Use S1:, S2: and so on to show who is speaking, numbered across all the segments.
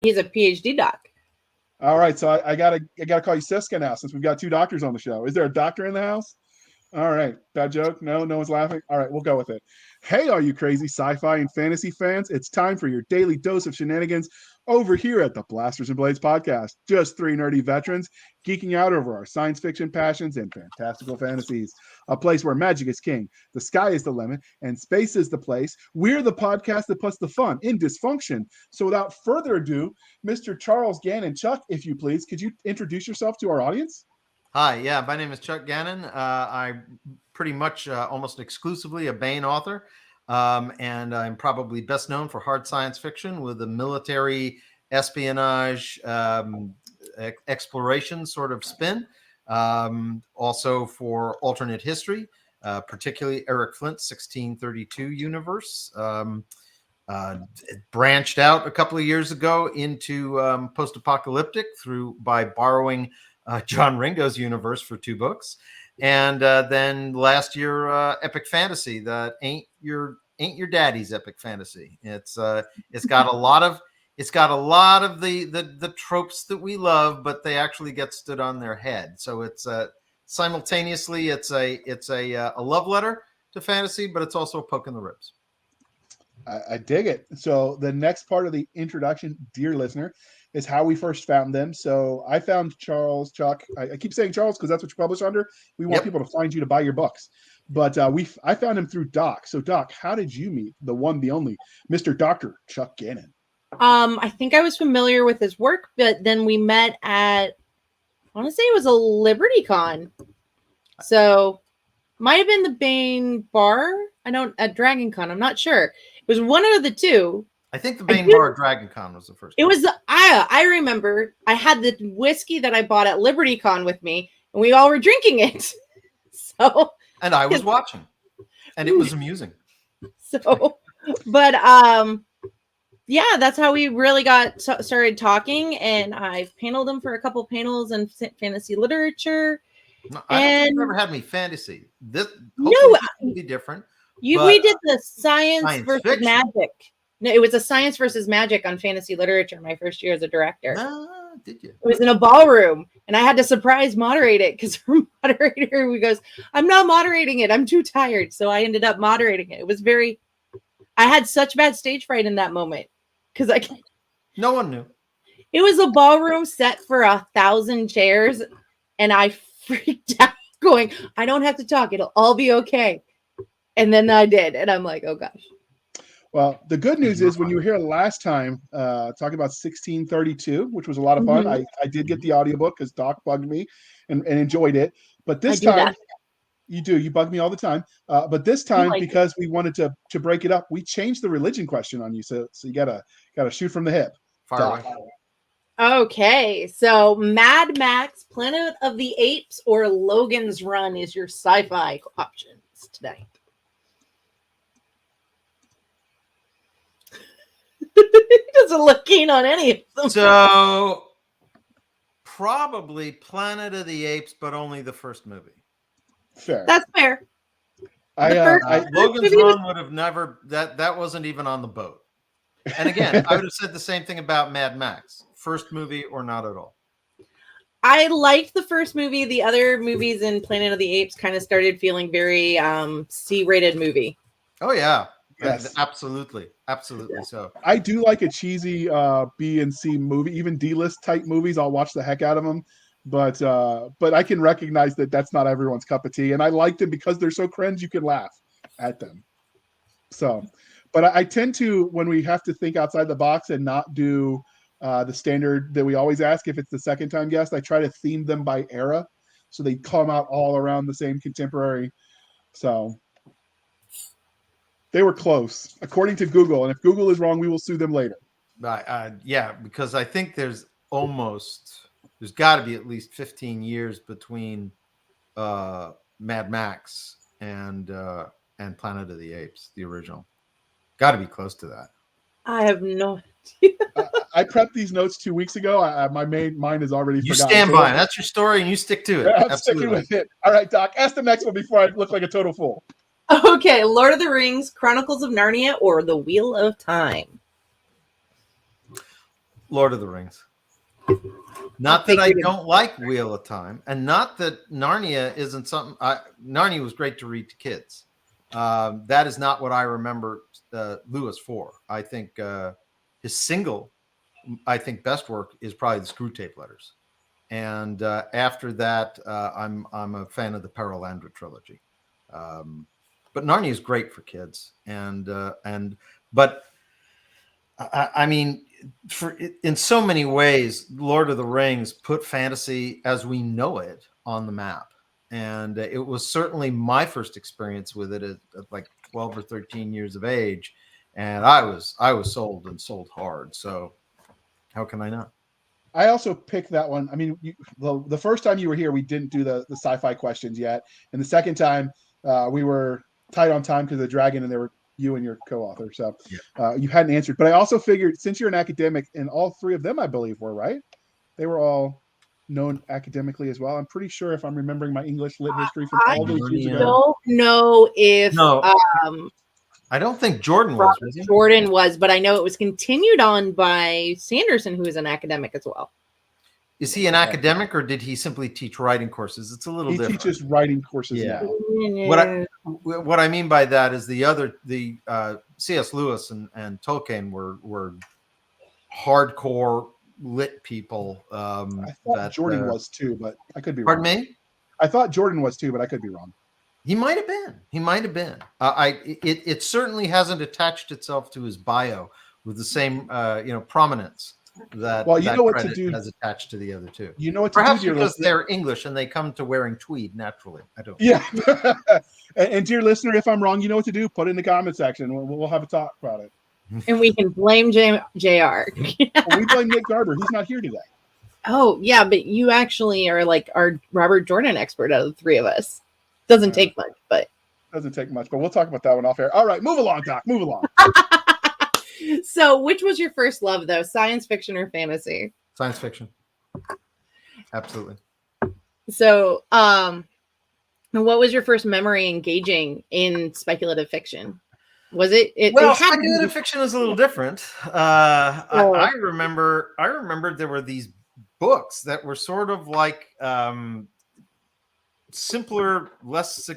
S1: He's a PhD doc.
S2: All right, so I gotta call you Cisca now since we've got two doctors on the show. Is there a doctor in the house? All right, bad joke. No one's laughing. All right, we'll go with it. Hey, all you crazy sci-fi and fantasy fans! It's time for your daily dose of shenanigans over here at the Blasters and Blades podcast. Just three nerdy veterans geeking out over our science fiction passions and fantastical fantasies. A place where magic is king, the sky is the limit, and space is the place. We're the podcast that puts the fun in dysfunction. So, without further ado, Mr. Charles Gannon, Chuck, if you please, could you introduce yourself to our audience?
S3: Hi, yeah, my name is Chuck Gannon. I'm pretty much almost exclusively a Baen author, and I'm probably best known for hard science fiction with a military espionage exploration sort of spin. Also for alternate history, particularly Eric Flint's 1632 universe. Branched out a couple of years ago into post-apocalyptic by borrowing John Ringo's universe for 2 books, and then last year epic fantasy that ain't your daddy's epic fantasy. It's got a lot of the tropes that we love, but they actually get stood on their head. So it's simultaneously it's a love letter to fantasy, but it's also a poke in the ribs.
S2: I dig it. So the next part of the introduction, dear listener, is how we first found them. So I found Charles, Chuck. I keep saying Charles because that's what you publish under. We want people to find you to buy your books. But I found him through Doc. So Doc, how did you meet the one, the only Mr. Dr. Chuck Gannon?
S1: I think I was familiar with his work, but then we met at, I want to say it was a Liberty Con. So might have been the Baen Bar. At Dragon Con. I'm not sure. It was one of the two.
S3: I think the Baen Bar Dragon Con was the first.
S1: It was I remember I had the whiskey that I bought at Liberty Con with me, and we all were drinking it. So
S3: and I was watching, and it was amusing.
S1: So, but yeah, that's how we really got started talking, and I've paneled him for a couple panels in fantasy literature.
S3: No, I don't think you've ever had me fantasy. This would be different.
S1: We did the science versus fiction. Magic. No, it was a science versus magic on fantasy literature my first year as a director.
S3: Did you?
S1: It was in a ballroom, and I had to surprise moderate it because our moderator goes, "I'm not moderating it. I'm too tired." So I ended up moderating it. It was I had such bad stage fright in that moment because
S3: no one knew.
S1: It was a ballroom set for 1,000 chairs, and I freaked out, going, "I don't have to talk. It'll all be okay." And then I did, and I'm like, "Oh gosh."
S2: Well, the good news is when you were here last time talking about 1632, which was a lot of fun. I did get the audiobook because Doc bugged me and enjoyed it. But this time, you bug me all the time. But this time, because we wanted to break it up, we changed the religion question on you. So you gotta shoot from the hip.
S3: Fire away.
S1: Okay, so Mad Max, Planet of the Apes, or Logan's Run is your sci-fi options tonight. He doesn't look keen on any of them.
S3: So probably Planet of the Apes, but only the first movie.
S2: Fair.
S1: That's fair.
S3: Logan's Run would have never. That wasn't even on the boat. And again, I would have said the same thing about Mad Max. First movie or not at all.
S1: I liked the first movie. The other movies in Planet of the Apes kind of started feeling very C-rated movie.
S3: Oh yeah.
S2: Yes.
S3: Absolutely. Yeah. So
S2: I do like a cheesy B and C movie, even D-list type movies. I'll watch the heck out of them, but I can recognize that that's not everyone's cup of tea, and I like them because they're so cringe you can laugh at them. So, but I tend to, when we have to think outside the box and not do the standard that we always ask if it's the second time guest, I try to theme them by era so they come out all around the same contemporary. So they were close, according to Google. And if Google is wrong, we will sue them later.
S3: Yeah, because I think there's got to be at least 15 years between Mad Max and Planet of the Apes, the original. Got to be close to that.
S1: I have no idea.
S2: I prepped these notes 2 weeks ago. My mind is already forgotten.
S3: You stand by it. That's your story, and you stick to it.
S2: Yeah, I'm sticking with it. All right, Doc. Ask the next one before I look like a total fool.
S1: Okay, Lord of the Rings, Chronicles of Narnia, or The Wheel of Time?
S3: Lord of the Rings. Not that I don't like Wheel of Time, and not that Narnia isn't something. Narnia was great to read to kids. That is not what I remember Lewis for. I think his single, I think best work is probably the Screw Tape Letters, and after that, I'm a fan of the Perelandra trilogy. But Narnia is great for kids, but I mean, in so many ways, Lord of the Rings put fantasy as we know it on the map. And it was certainly my first experience with it at like 12 or 13 years of age. And I was sold and sold hard. So how can I not?
S2: I also picked that one. I mean, the first time you were here, we didn't do the sci-fi questions yet. And the second time, we were tight on time because of the dragon, and there were you and your co-author. So you hadn't answered. But I also figured, since you're an academic, and all three of them, I believe, were right. They were all known academically as well. I'm pretty sure, if I'm remembering my English lit history from all those years ago.
S1: I don't know if
S3: I don't think Jordan was.
S1: Jordan was, but I know it was continued on by Sanderson, who is an academic as well.
S3: Is he an academic, or did he simply teach writing courses? It's a little different.
S2: He teaches writing courses now.
S3: What I mean by that is the C.S. Lewis and Tolkien were hardcore lit people.
S2: I thought Jordan was too, but I could be
S3: wrong.
S2: Pardon me? I thought Jordan was too, but I could be wrong.
S3: He might have been. It certainly hasn't attached itself to his bio with the same prominence that
S2: you know what to do
S3: has attached to the other two.
S2: You know what to
S3: Perhaps
S2: do,
S3: because they're English and they come to wearing tweed naturally. I don't.
S2: Yeah. and dear listener, if I'm wrong, you know what to do. Put it in the comment section. We'll have a talk about it.
S1: And we can blame JR.
S2: We blame Nick Garber. He's not here today.
S1: Oh yeah, but you actually are like our Robert Jordan expert out of the three of us. Doesn't take much, but
S2: we'll talk about that one off air. All right, move along, Doc. Move along.
S1: So, which was your first love, though? Science fiction or fantasy?
S3: Science fiction. Absolutely.
S1: So, what was your first memory engaging in speculative fiction? Was it?
S3: Speculative fiction is a little different. I remember there were these books that were sort of like simpler, less.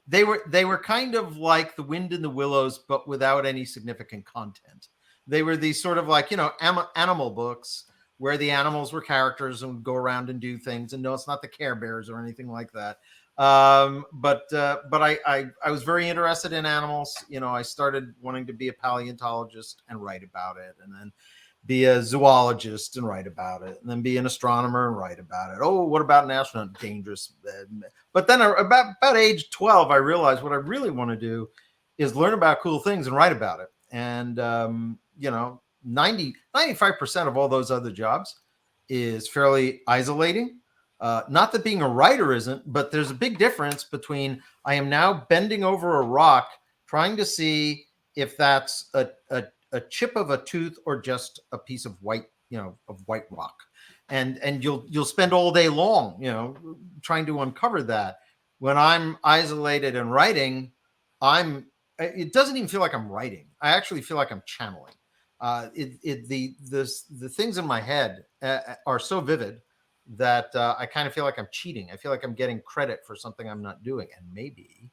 S3: They were kind of like The Wind in the Willows, but without any significant content. They were these sort of like, animal books where the animals were characters and would go around and do things. And no, it's not the Care Bears or anything like that. But I was very interested in animals. I started wanting to be a paleontologist and write about it, and then be a zoologist and write about it, and then be an astronomer and write about it. Oh, what about an astronaut? Dangerous. But then about age 12, I realized what I really want to do is learn about cool things and write about it. And, 95% of all those other jobs is fairly isolating. Not that being a writer isn't, but there's a big difference between I am now bending over a rock trying to see if that's a chip of a tooth or just a piece of white rock. And you'll spend all day long, trying to uncover that. When I'm isolated and writing, it doesn't even feel like I'm writing. I actually feel like I'm channeling. The things in my head are so vivid that I kind of feel like I'm cheating. I feel like I'm getting credit for something I'm not doing, and maybe.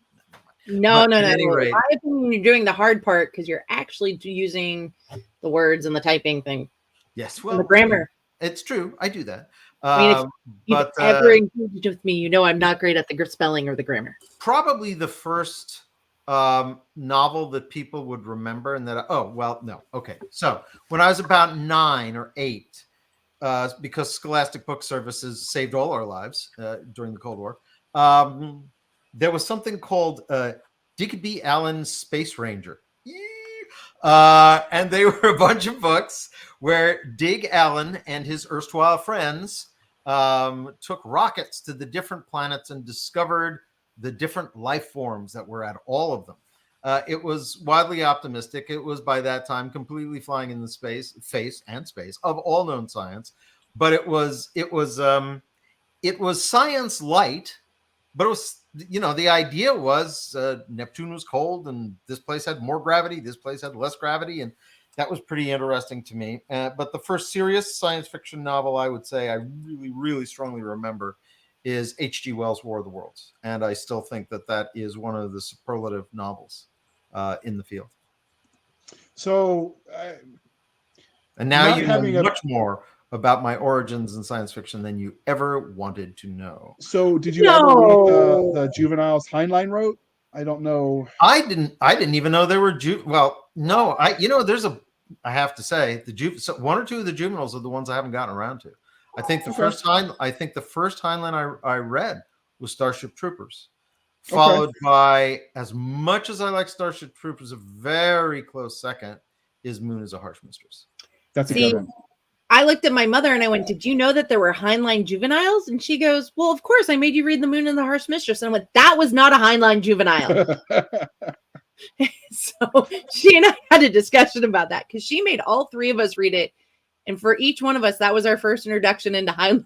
S1: No. Rate, I think you're doing the hard part because you're actually using the words and the typing thing.
S3: Yes, well,
S1: and the grammar.
S3: It's true. I do that.
S1: If you've ever engaged with me, I'm not great at the spelling or the grammar.
S3: Probably the first novel that people would remember, and that. Oh well, no. Okay, so when I was about 9 or 8, because Scholastic Book Services saved all our lives during the Cold War. There was something called Digby Allen's Space Ranger. And they were a bunch of books where Dig Allen and his erstwhile friends took rockets to the different planets and discovered the different life forms that were at all of them. It was wildly optimistic. It was by that time completely flying in the space of all known science. But it was science light, but it was, the idea was Neptune was cold and this place had more gravity, this place had less gravity. And that was pretty interesting to me. But the first serious science fiction novel I would say I really, really strongly remember is H.G. Wells' War of the Worlds. And I still think that that is one of the superlative novels in the field.
S2: So,
S3: and now
S2: not
S3: you know
S2: having a-
S3: much more about my origins in science fiction than you ever wanted to know.
S2: so did you ever read the juveniles Heinlein wrote? I don't know.
S3: I didn't even know there were well, no, I have to say so one or two of the juveniles are the ones I haven't gotten around to. I think the first Heinlein I read was Starship Troopers, followed by, as much as I like Starship Troopers, a very close second is Moon is a Harsh Mistress.
S2: That's a good one.
S1: I looked at my mother and I went, "Did you know that there were Heinlein juveniles?" And she goes, "Well, of course, I made you read The Moon and the Harsh Mistress." And I went, "That was not a Heinlein juvenile." So she and I had a discussion about that because she made all three of us read it. And for each one of us, that was our first introduction into Heinlein.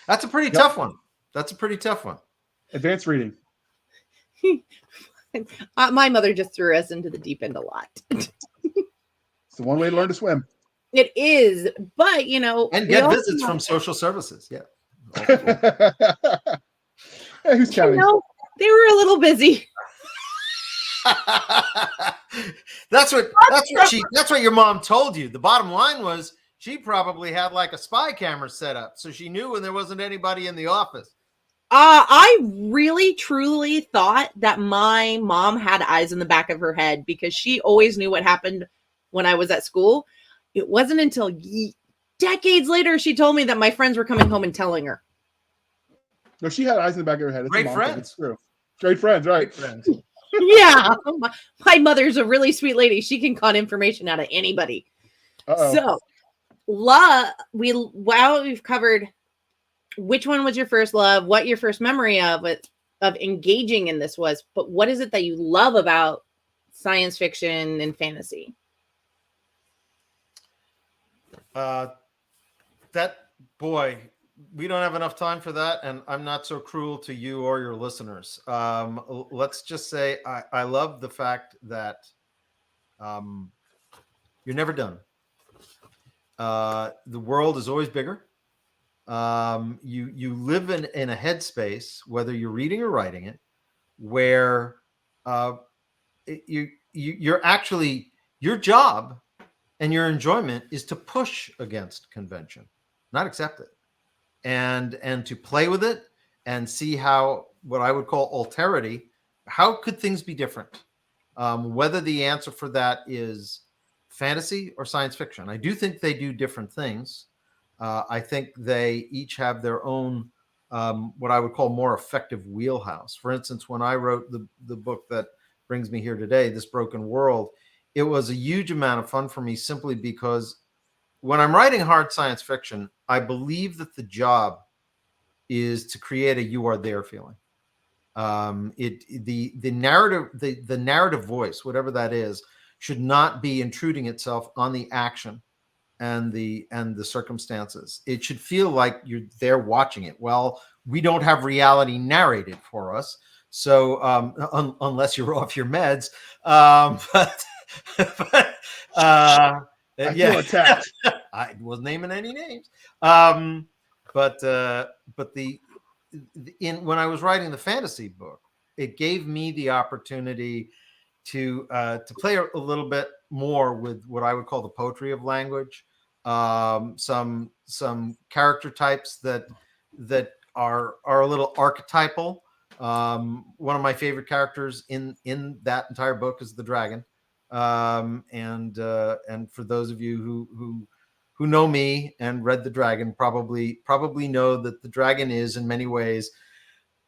S3: That's a pretty tough one. That's a pretty tough one.
S2: Advanced reading.
S1: My mother just threw us into the deep end a lot.
S2: It's the one way to learn to swim.
S1: It is, but
S3: and get visits from social services. Yeah.
S2: Hey, who's counting?
S1: They were a little busy.
S3: That's what your mom told you. The bottom line was she probably had like a spy camera set up, so she knew when there wasn't anybody in the office.
S1: I really truly thought that my mom had eyes in the back of her head because she always knew what happened when I was at school. It wasn't until decades later she told me that my friends were coming home and telling her.
S2: No, she had eyes in the back of her head. It's
S3: Great friends.
S2: It's true. Great friends, right?
S3: Great friends.
S1: Yeah. My mother's a really sweet lady. She can cut information out of anybody. So, we've covered which one was your first love, what your first memory of engaging in this was, but what is it that you love about science fiction and fantasy?
S3: We don't have enough time for that, and I'm not so cruel to you or your listeners. Let's just say I love the fact that you're never done. The world is always bigger. You live in a headspace, whether you're reading or writing it, where you're actually, your job and your enjoyment is to push against convention, not accept it, and to play with it and see how, what I would call alterity, how could things be different? Whether the answer for that is fantasy or science fiction. I do think they do different things. I think they each have their own, what I would call more effective wheelhouse. For instance, when I wrote the book that brings me here today, This Broken World, it was a huge amount of fun for me simply because when I'm writing hard science fiction, I believe that the job is to create a "you are there" feeling. The narrative voice, whatever that is, should not be intruding itself on the action and the circumstances. It should feel like you're there watching it. Well, we don't have reality narrated for us, so unless you're off your meds, I feel
S2: attacked.
S3: I wasn't naming any names, but when I was writing the fantasy book, it gave me the opportunity to play a little bit more with what I would call the poetry of language. Some character types that are a little archetypal. One of my favorite characters in that entire book is the dragon. And for those of you who know me and read the dragon probably know that the dragon is, in many ways,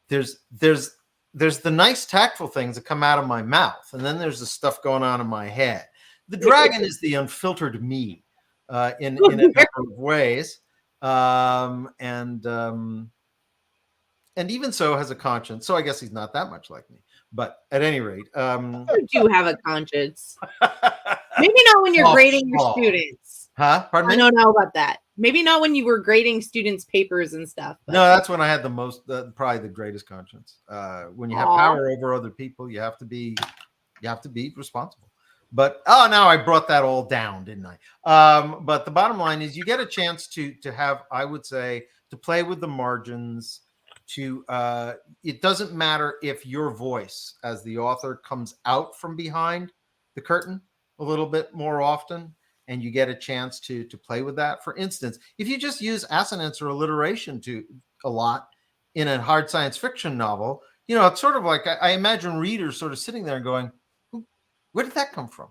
S3: there's the nice tactful things that come out of my mouth, and then there's the stuff going on in my head. The dragon is the unfiltered me in a number of ways, and even so has a conscience. So I guess he's not that much like me. But at any rate,
S1: you do have a conscience. Maybe not when you're grading your students.
S3: Huh? Pardon me?
S1: I don't know about that. Maybe not when you were grading students' papers and stuff. But...
S3: No, that's when I had the most, probably the greatest conscience. When you have power over other people, you have to be responsible. But now I brought that all down, didn't I? But the bottom line is you get a chance to have, I would say, to play with the margins. It doesn't matter if your voice as the author comes out from behind the curtain a little bit more often, and you get a chance to play with that. For instance, if you just use assonance or alliteration a lot in a hard science fiction novel, it's sort of like I imagine readers sort of sitting there and going, where did that come from?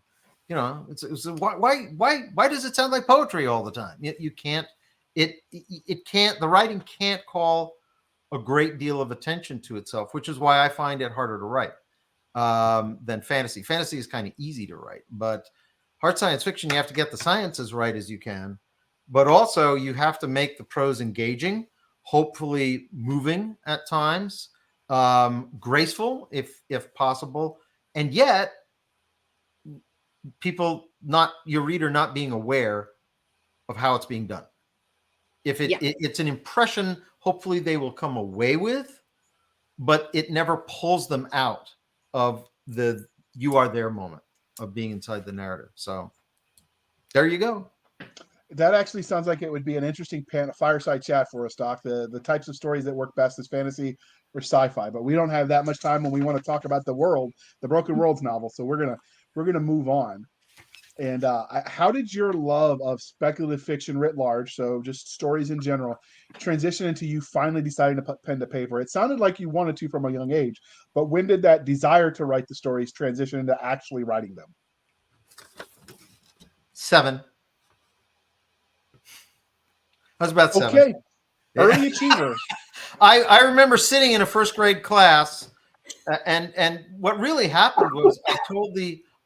S3: It's why does it sound like poetry all the time? You can't, it can't, the writing can't call a great deal of attention to itself, which is why I find it harder to write than fantasy. Fantasy is kind of easy to write, but hard science fiction, you have to get the science as right as you can, but also you have to make the prose engaging, hopefully moving at times, graceful if possible, and yet your reader not being aware of how it's being done. If it's an impression, hopefully they will come away with, but it never pulls them out of the you are there moment of being inside the narrative. So there you go.
S2: That actually sounds like it would be an interesting fireside chat for us, Doc. The types of stories that work best is fantasy or sci-fi, but we don't have that much time when we want to talk about the Broken Worlds novel. So we're gonna move on. And how did your love of speculative fiction writ large, so just stories in general, transition into you finally deciding to put pen to paper? It sounded like you wanted to from a young age, but when did that desire to write the stories transition into actually writing them?
S3: 7. I was about 7.
S2: Okay, early achiever.
S3: I remember sitting in a first grade class, and what really happened was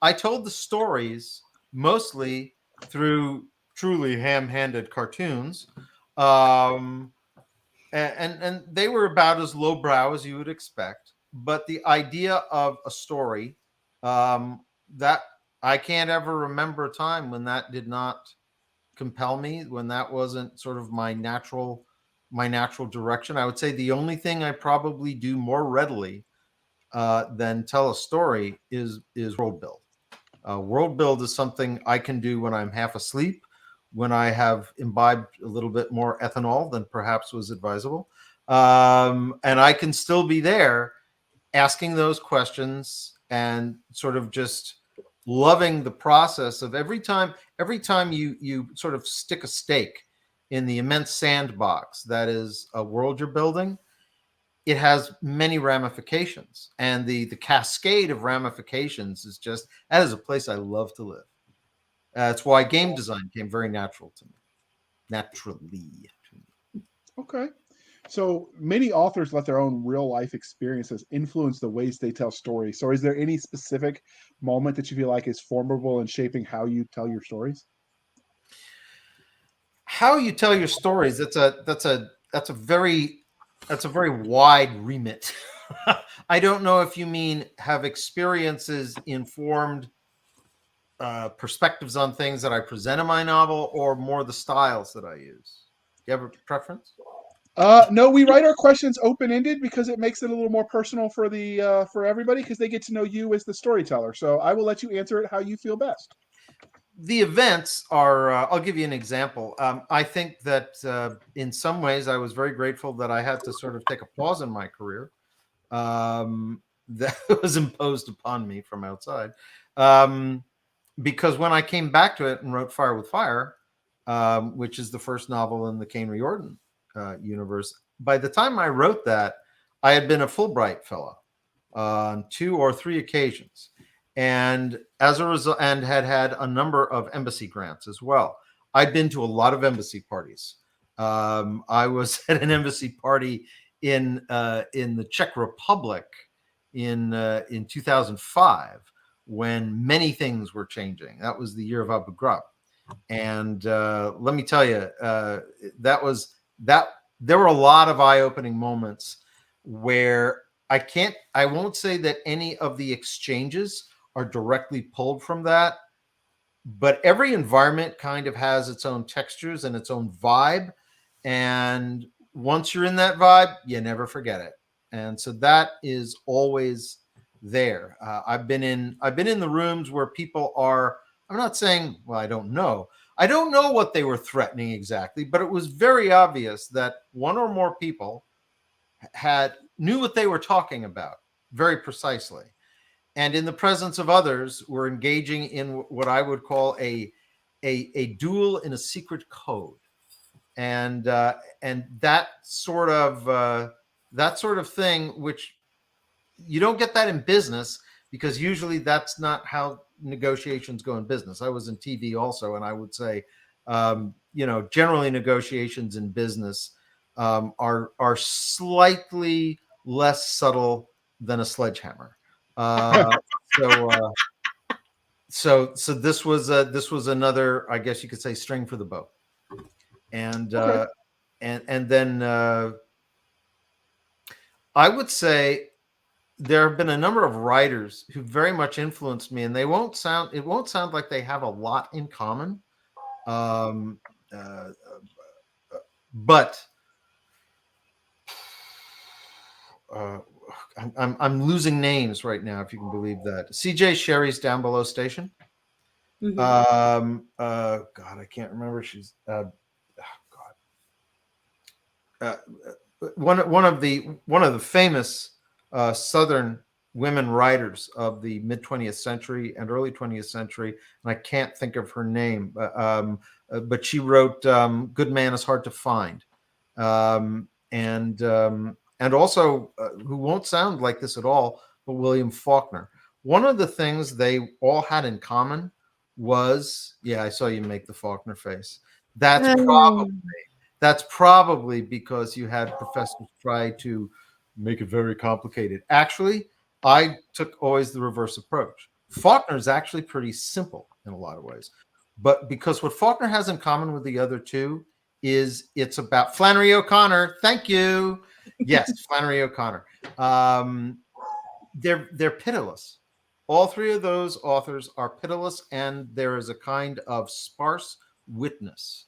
S3: I told the stories mostly through truly ham-handed cartoons, and they were about as lowbrow as you would expect. But the idea of a story, that I can't ever remember a time when that did not compel me, when that wasn't sort of my natural direction. I would say the only thing I probably do more readily than tell a story is world build. World build is something I can do when I'm half asleep, when I have imbibed a little bit more ethanol than perhaps was advisable, and I can still be there asking those questions and sort of just loving the process of every time you sort of stick a stake in the immense sandbox that is a world you're building. It has many ramifications, and the cascade of ramifications is just, that is a place I love to live. That's why game design came very naturally to me.
S2: Okay. So many authors let their own real life experiences influence the ways they tell stories. So is there any specific moment that you feel like is formidable in shaping how you tell your stories?
S3: How you tell your stories, that's a very wide remit. I don't know if you mean have experiences informed perspectives on things that I present in my novel, or more the styles that I use. Do you have a preference?
S2: No, we write our questions open-ended because it makes it a little more personal for for everybody, because they get to know you as the storyteller. So I will let you answer it how you feel best.
S3: The events are, I'll give you an example. I think that in some ways I was very grateful that I had to sort of take a pause in my career that was imposed upon me from outside. Because when I came back to it and wrote Fire with Fire, which is the first novel in the Kane Riordan universe, by the time I wrote that, I had been a Fulbright fellow on 2 or 3 occasions. And as a result, and had a number of embassy grants as well. I'd been to a lot of embassy parties. I was at an embassy party in the Czech Republic in 2005, when many things were changing. That was the year of Abu Ghraib, and let me tell you, there were a lot of eye-opening moments where I won't say that any of the exchanges are directly pulled from that, but every environment kind of has its own textures and its own vibe. And once you're in that vibe, you never forget it. And so that is always there. I've been in the rooms where people are. I'm not saying. Well, I don't know. I don't know what they were threatening exactly, but it was very obvious that one or more people knew what they were talking about very precisely, and in the presence of others were engaging in what I would call a duel in a secret code, and that sort of thing, which you don't get that in business, because usually that's not how negotiations go in business. I was in TV also, and I would say, generally negotiations in business are slightly less subtle than a sledgehammer. So this was another, I guess you could say, string for the bow, and
S2: Okay.
S3: and then I would say there have been a number of writers who very much influenced me, and it won't sound like they have a lot in common, but I'm losing names right now, if you can believe that. CJ Sherry's Down Below Station.
S1: Mhm.
S3: God, I can't remember. She's one of the famous Southern women writers of the mid 20th century and early 20th century, and I can't think of her name, but she wrote "Good Man is Hard to Find," and also who won't sound like this at all, but William Faulkner. One of the things they all had in common was, yeah, I saw you make the Faulkner face. That's probably because you had professors try to make it very complicated. Actually, I took always the reverse approach. Faulkner is actually pretty simple in a lot of ways, but because what Faulkner has in common with the other two is it's about Flannery O'Connor. Thank you. Yes, Flannery O'Connor. They're pitiless. All three of those authors are pitiless, and there is a kind of sparse witness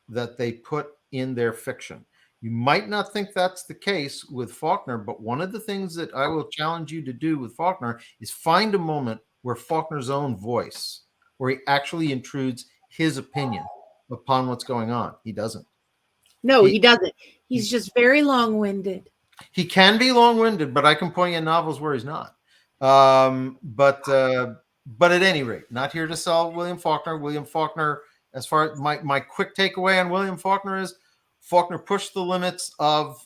S3: that they put in their fiction. You might not think that's the case with Faulkner, but one of the things that I will challenge you to do with Faulkner is find a moment where Faulkner's own voice, where he actually intrudes his opinion upon what's going on. He doesn't.
S1: No, he doesn't. He's just very long-winded.
S3: He can be long-winded, but I can point you in novels where he's not. But at any rate, not here to sell William Faulkner. William Faulkner, as far as my quick takeaway on William Faulkner is, Faulkner pushed the limits of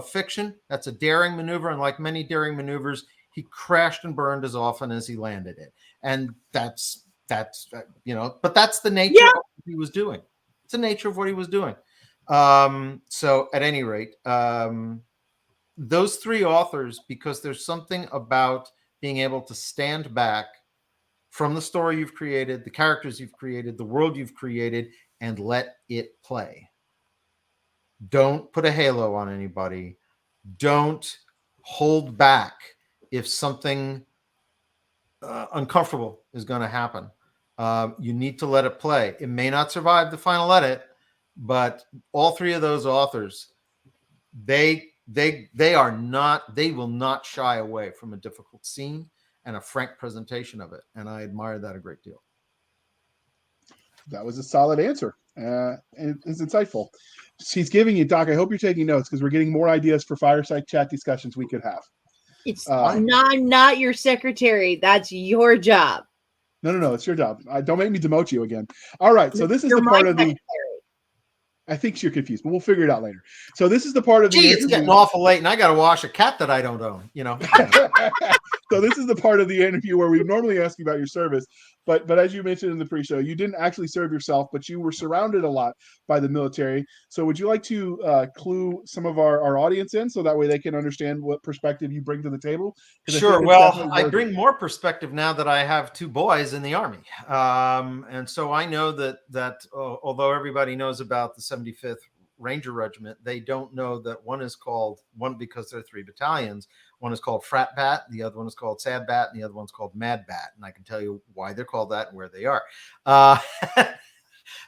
S3: fiction. That's a daring maneuver, and like many daring maneuvers, he crashed and burned as often as he landed it. And that's but that's the nature of what he was doing. It's the nature of what he was doing. So at any rate, those three authors, because there's something about being able to stand back from the story you've created, the characters you've created, the world you've created, and let it play. Don't put a halo on anybody. Don't hold back if something uncomfortable is going to happen. You need to let it play. It may not survive the final edit, but all three of those authors, they will not shy away from a difficult scene and a frank presentation of it. And I admire that a great deal.
S2: That was a solid answer. It's insightful. She's giving you, Doc, I hope you're taking notes, because we're getting more ideas for fireside chat discussions we could have.
S1: It's not your secretary. That's your job.
S2: No, it's your job. Don't make me demote you again. All right, so this is the part of the... I think you're confused, but we'll figure it out later. So this is the part of the...
S3: It's getting awful late, and I got to wash a cat that I don't own,
S2: So this is the part of the interview where we normally ask you about your service, but as you mentioned in the pre-show, you didn't actually serve yourself, but you were surrounded a lot by the military. So would you like to clue some of our audience in, so that way they can understand what perspective you bring to the table?
S3: Sure. Well, I bring more perspective now that I have two boys in the Army. And so I know that although everybody knows about the 75th Ranger Regiment, they don't know that one because there are three battalions. One is called Frat Bat, the other one is called Sad Bat, and the other one's called Mad Bat. And I can tell you why they're called that and where they are.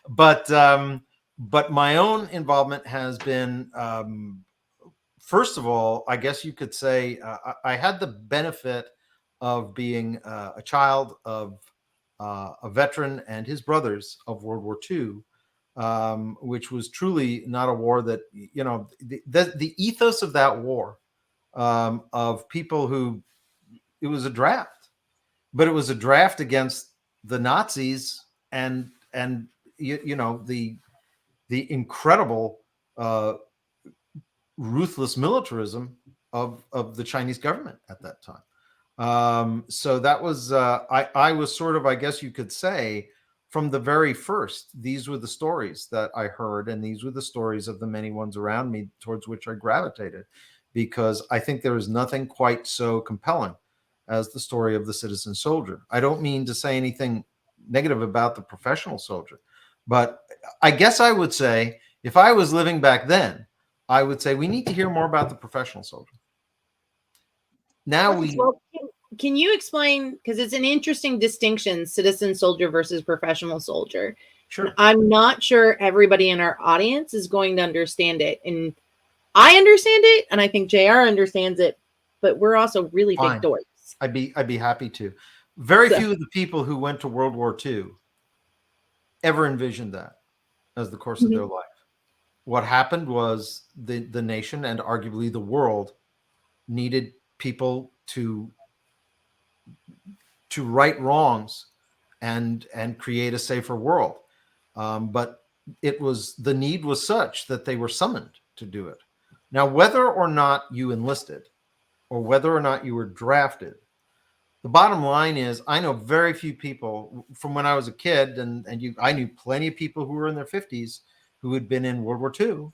S3: But my own involvement has been, first of all, I guess you could say I had the benefit of being a child of a veteran and his brothers of World War II, which was truly not a war that, the ethos of that war, of people who, it was a draft, but it was a draft against the Nazis and the incredible ruthless militarism of the Chinese government at that time. So that was I was sort of, I guess you could say, from the very first, these were the stories that I heard, and these were the stories of the many ones around me towards which I gravitated, because I think there is nothing quite so compelling as the story of the citizen soldier. I don't mean to say anything negative about the professional soldier, but I guess I would say, if I was living back then, I would say we need to hear more about the professional soldier. Now
S1: Can you explain, because it's an interesting distinction, citizen soldier versus professional soldier.
S3: Sure.
S1: I'm not sure everybody in our audience is going to understand it. And I understand it, and I think JR understands it, but we're also really
S3: Fine.
S1: big dorks.
S3: I'd be happy to. Very few of the people who went to World War II ever envisioned that as the course of their life. What happened was the nation, and arguably the world, needed people to right wrongs and create a safer world. But the need was such that they were summoned to do it. Now, whether or not you enlisted or whether or not you were drafted, the bottom line is, I know very few people from when I was a kid, I knew plenty of people who were in their 50s who had been in World War II.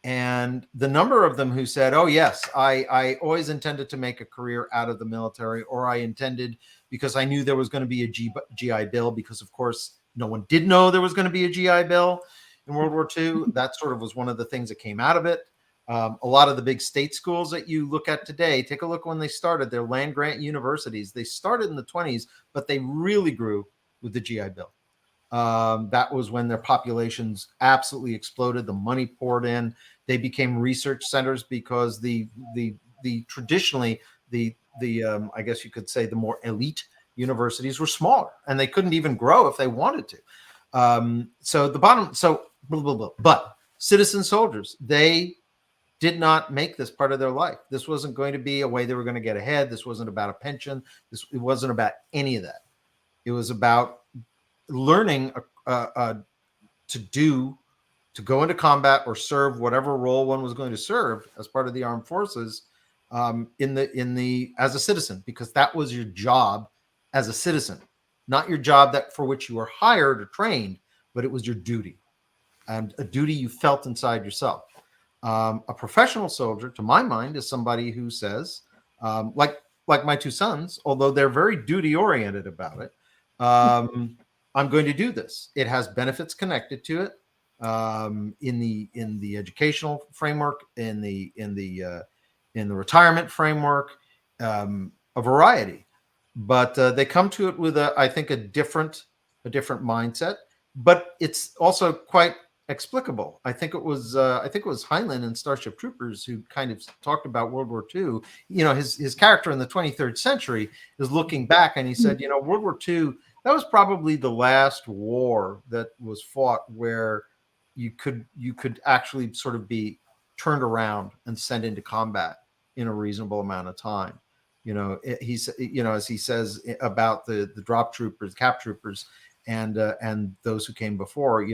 S3: And the number of them who said, oh, yes, I always intended to make a career out of the military, or I intended because I knew there was going to be a GI Bill, because, of course, no one did know there was going to be a GI Bill in World War II. That sort of was one of the things that came out of it. A lot of the big state schools that you look at today, take a look when they started. They're land grant universities. They started in the 20s, but they really grew with the GI Bill. That was when their populations absolutely exploded. The money poured in. They became research centers because the traditionally the I guess you could say the more elite universities were smaller, and they couldn't even grow if they wanted to. But citizen soldiers, they did not make this part of their life. This wasn't going to be a way they were going to get ahead. This wasn't about a pension. It wasn't about any of that. It was about learning to go into combat or serve whatever role one was going to serve as part of the armed forces, as a citizen, because that was your job as a citizen, not your job that for which you were hired or trained, but it was your duty, and a duty you felt inside yourself. A professional soldier, to my mind, is somebody who says, like my two sons, although they're very duty oriented about it, I'm going to do this. It has benefits connected to it, in the educational framework, in the retirement framework, a variety. But they come to it with I think a different mindset. But it's also quite explicable. I think it was Heinlein in Starship Troopers who kind of talked about World War II. His character in the 23rd century is looking back, and he said, World War II, that was probably the last war that was fought where you could actually sort of be turned around and sent into combat in a reasonable amount of time. He's as he says about the drop troopers, cap troopers, and those who came before,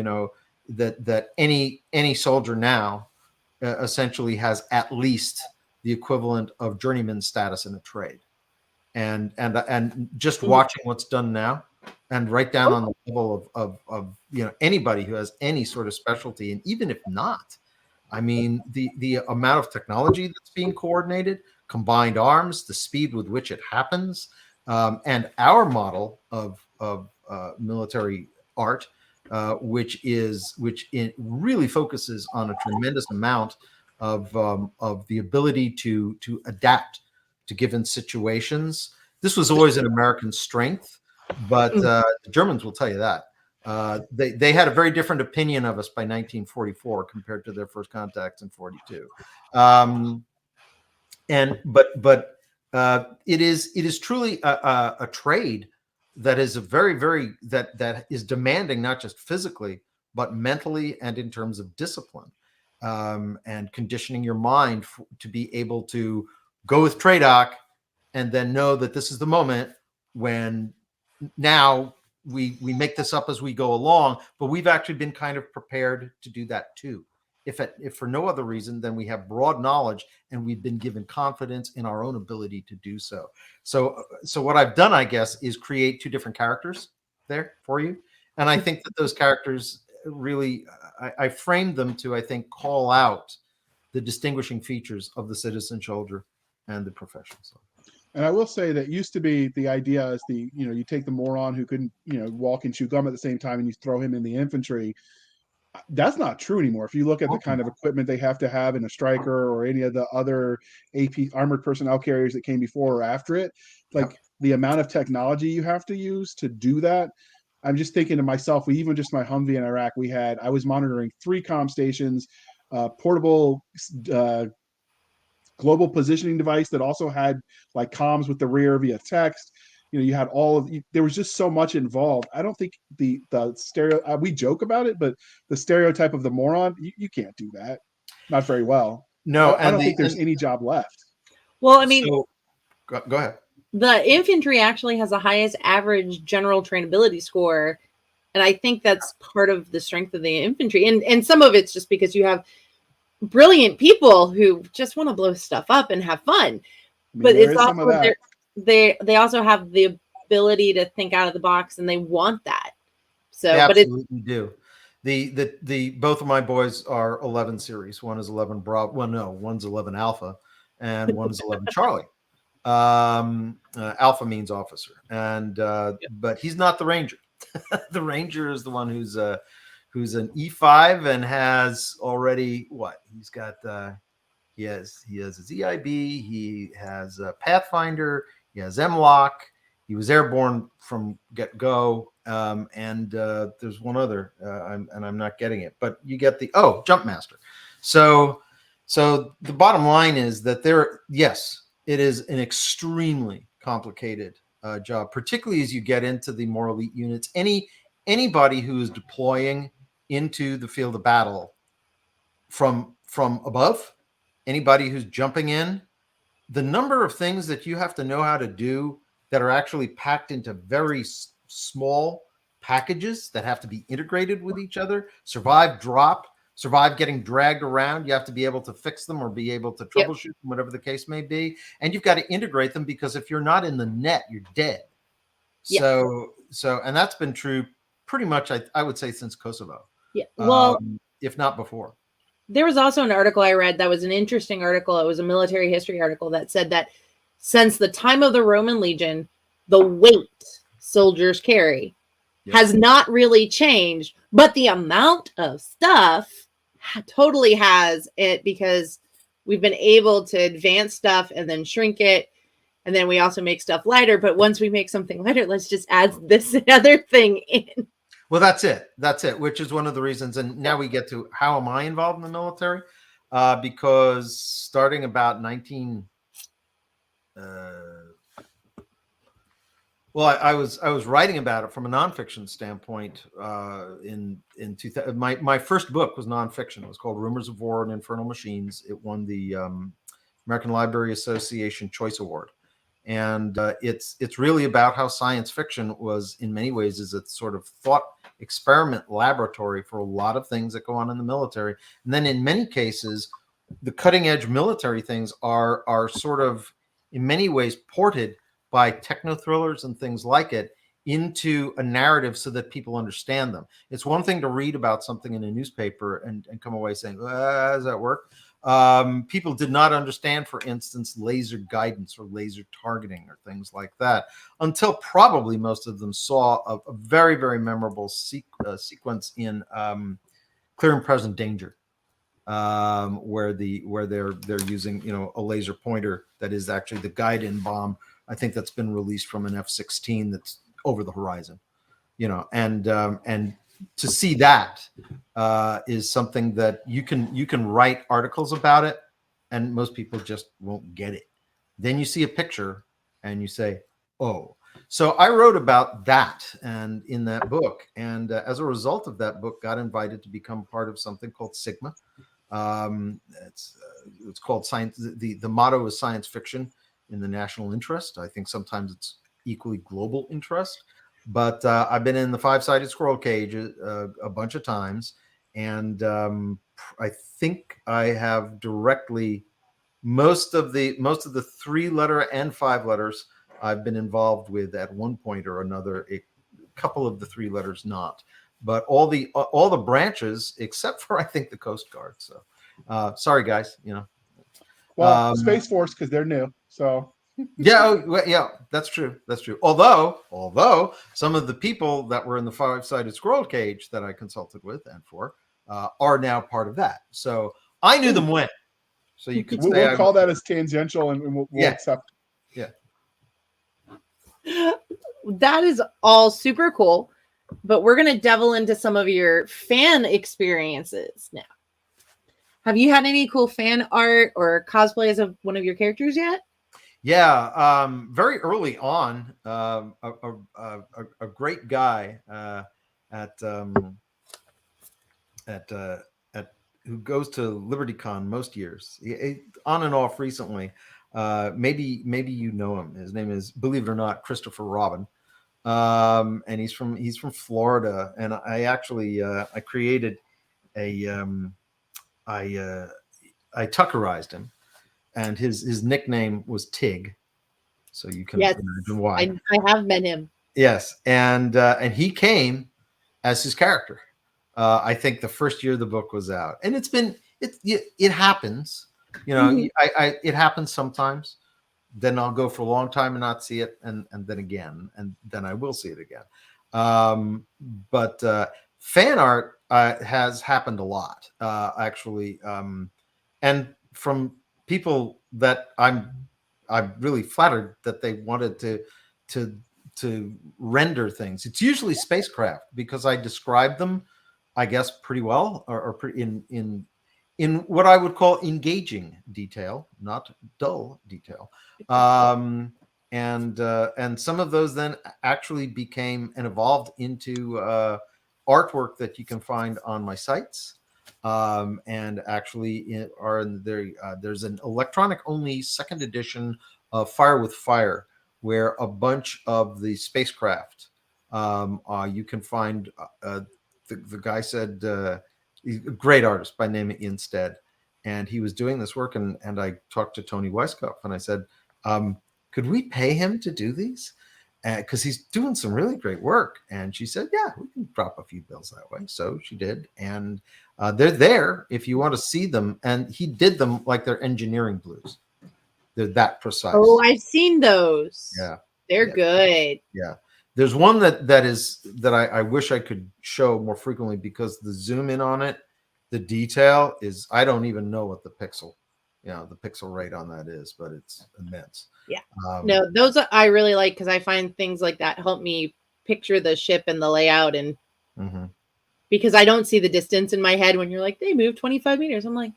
S3: that any soldier now essentially has at least the equivalent of journeyman status in a trade, and just watching what's done now, and right down on the level of anybody who has any sort of specialty, and even if not, I mean the amount of technology that's being coordinated, combined arms, the speed with which it happens, and our model of military art, which really focuses on a tremendous amount of the ability to adapt to given situations. This was always an American strength, but the Germans will tell you that. They had a very different opinion of us by 1944 compared to their first contacts in 42. it is truly a trade that is a very that is demanding, not just physically but mentally and in terms of discipline, and conditioning your mind to be able to go with TRADOC and then know that this is the moment when now we make this up as we go along, but we've actually been kind of prepared to do that too. If for no other reason than we have broad knowledge and we've been given confidence in our own ability to do so. So what I've done, I guess, is create two different characters there for you. And I think that those characters really, I framed them to, I think, call out the distinguishing features of the citizen soldier and the professional soldier.
S2: And I will say that used to be the idea is you take the moron who couldn't, walk and chew gum at the same time and you throw him in the infantry. That's not true anymore. If you look at the kind of equipment they have to have in a striker or any of the other AP armored personnel carriers that came before or after it, like the amount of technology you have to use to do that. I'm just thinking to myself, even just my Humvee in Iraq, I was monitoring 3 comm stations, portable global positioning device that also had like comms with the rear via text. You had there was just so much involved. I don't think the stereo, we joke about it, but the stereotype of the moron, you can't do that. Not very well.
S3: No,
S2: I don't think there's any job left.
S1: Well, I mean,
S3: go ahead.
S1: The infantry actually has the highest average general trainability score. And I think that's part of the strength of the infantry. And some of it's just because you have brilliant people who just want to blow stuff up and have fun. But it's also they also have the ability to think out of the box, and they want that. So,
S3: they absolutely do. The both of my boys are 11 series. One is 11 Bravo. Well, no, one's 11 Alpha, and one's 11 Charlie. Alpha means officer, and but he's not the Ranger. The Ranger is the one who's an E5 and has already he's got. He has his EIB. He has a Pathfinder. He has MLOC. He was airborne from get-go. And there's one other, I'm not getting it, but you get the Jumpmaster. So the bottom line is that it is an extremely complicated job, particularly as you get into the more elite units. Anybody who is deploying into the field of battle from above, anybody who's jumping in, the number of things that you have to know how to do that are actually packed into very small packages that have to be integrated with each other, survive getting dragged around. You have to be able to fix them or be able to troubleshoot them, whatever the case may be. And you've got to integrate them, because if you're not in the net, you're dead. So and that's been true pretty much, I would say, since Kosovo. Yeah. Well, if not before.
S1: There was also an article I read that was an interesting article. It was a military history article that said that since the time of the Roman legion, the weight soldiers carry has not really changed, but the amount of stuff totally has it, because we've been able to advance stuff and then shrink it. And then we also make stuff lighter. But once we make something lighter, let's just add this other thing in.
S3: Well, that's it, which is one of the reasons. And now we get to how am I involved in the military? Because starting about I was writing about it from a nonfiction standpoint in 2000. My first book was nonfiction. It was called Rumors of War and Infernal Machines. It won the American Library Association Choice Award. And it's really about how science fiction was, in many ways, is a sort of thought experiment laboratory for a lot of things that go on in the military. And then in many cases, the cutting edge military things are sort of, in many ways, ported by techno thrillers and things like it into a narrative so that people understand them. It's one thing to read about something in a newspaper and come away saying, how does that work? People did not understand, for instance, laser guidance or laser targeting or things like that until probably most of them saw a very, very memorable sequence in Clear and Present Danger, where they're using a laser pointer that is actually the guide-in bomb. I think that's been released from an F-16 that's over the horizon, and to see that is something that you can write articles about it, and most people just won't get it. then you see a picture and you say, oh. So I wrote about that and in that book. And as a result of that book, got invited to become part of something called Sigma. It's called science. The motto is science fiction in the national interest. I think sometimes it's equally global interest. But I've been in the 5-sided squirrel cage a bunch of times. And I think I have directly most of the 3-letter and 5 letters I've been involved with at one point or another. A couple of the 3 letters not, but all the branches except for I think the Coast Guard. So sorry guys,
S2: Well, Space Force because they're new. So
S3: yeah, that's true. Although some of the people that were in the 5-sided squirrel cage that I consulted with and for are now part of that. So I knew them when. So you could say
S2: we'll call that as tangential, and we'll accept.
S3: Yeah.
S1: That is all super cool, but we're going to delve into some of your fan experiences now. Have you had any cool fan art or cosplays of one of your characters yet?
S3: Yeah, very early on, a great guy at who goes to LibertyCon most years, on and off recently. Maybe you know him. His name is, believe it or not, Christopher Robin, and he's from Florida. And I actually I created I Tuckerized him, and his nickname was Tig. So you can imagine why.
S1: I have met him.
S3: Yes, and he came as his character. I think the first year the book was out, and it happens. It happens sometimes. Then I'll go for a long time and not see it, and then again, and then I will see it again. But fan art has happened a lot, actually, and from people that I'm really flattered that they wanted to render things. It's usually spacecraft because I describe them, I guess, pretty well, or in what I would call engaging detail, not dull detail. And some of those then actually became and evolved into artwork that you can find on my sites. And actually there's an electronic only 2nd edition of Fire with Fire, where a bunch of the spacecraft you can find. The guy said he's a great artist by name of Instead, and he was doing this work, and I talked to Tony Weisskopf, and I said, could we pay him to do these? Because he's doing some really great work. And she said, yeah, we can drop a few bills that way. So she did, and they're there if you want to see them. And he did them like they're engineering blues. They're that precise.
S1: Oh, I've seen those.
S3: Yeah,
S1: they're good.
S3: Yeah. There's one that I wish I could show more frequently, because the zoom in on it, the detail is, I don't even know what the pixel rate on that is, but it's immense.
S1: Yeah. No, those I really like, because I find things like that help me picture the ship and the layout, and because I don't see the distance in my head when you're like, they moved 25 meters. I'm like,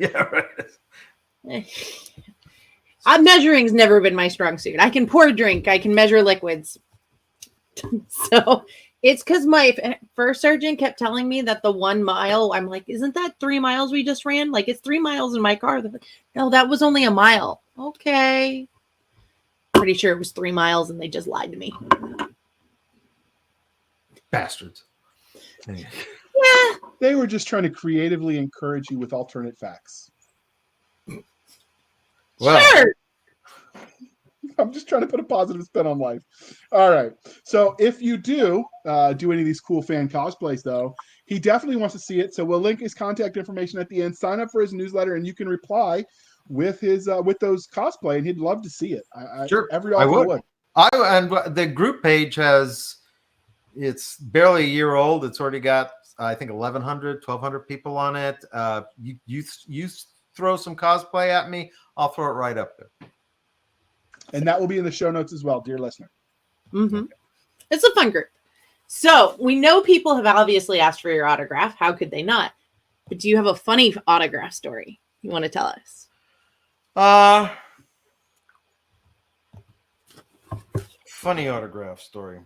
S3: yeah, right.
S1: Measuring's never been my strong suit. I can pour a drink. I can measure liquids. So it's because my first sergeant kept telling me that the 1 mile, I'm like, isn't that 3 miles we just ran? Like, it's 3 miles in my car. Like, no, that was only a mile. Okay. Pretty sure it was 3 miles, and they just lied to me.
S3: Bastards.
S1: Yeah.
S2: They were just trying to creatively encourage you with alternate facts.
S3: Well,
S1: sure.
S2: I'm just trying to put a positive spin on life. All right. So if you do any of these cool fan cosplays, though, he definitely wants to see it. So we'll link his contact information at the end. Sign up for his newsletter, and you can reply with his with those cosplay, and he'd love to see it.
S3: Sure,
S2: every author would.
S3: And the group page it's barely a year old. It's already got, I think, 1,200 people on it. You throw some cosplay at me, I'll throw it right up there.
S2: And that will be in the show notes as well, dear listener.
S1: Mm-hmm. It's a fun group. So we know people have obviously asked for your autograph. How could they not? But do you have a funny autograph story you want to tell us?
S3: Funny autograph story.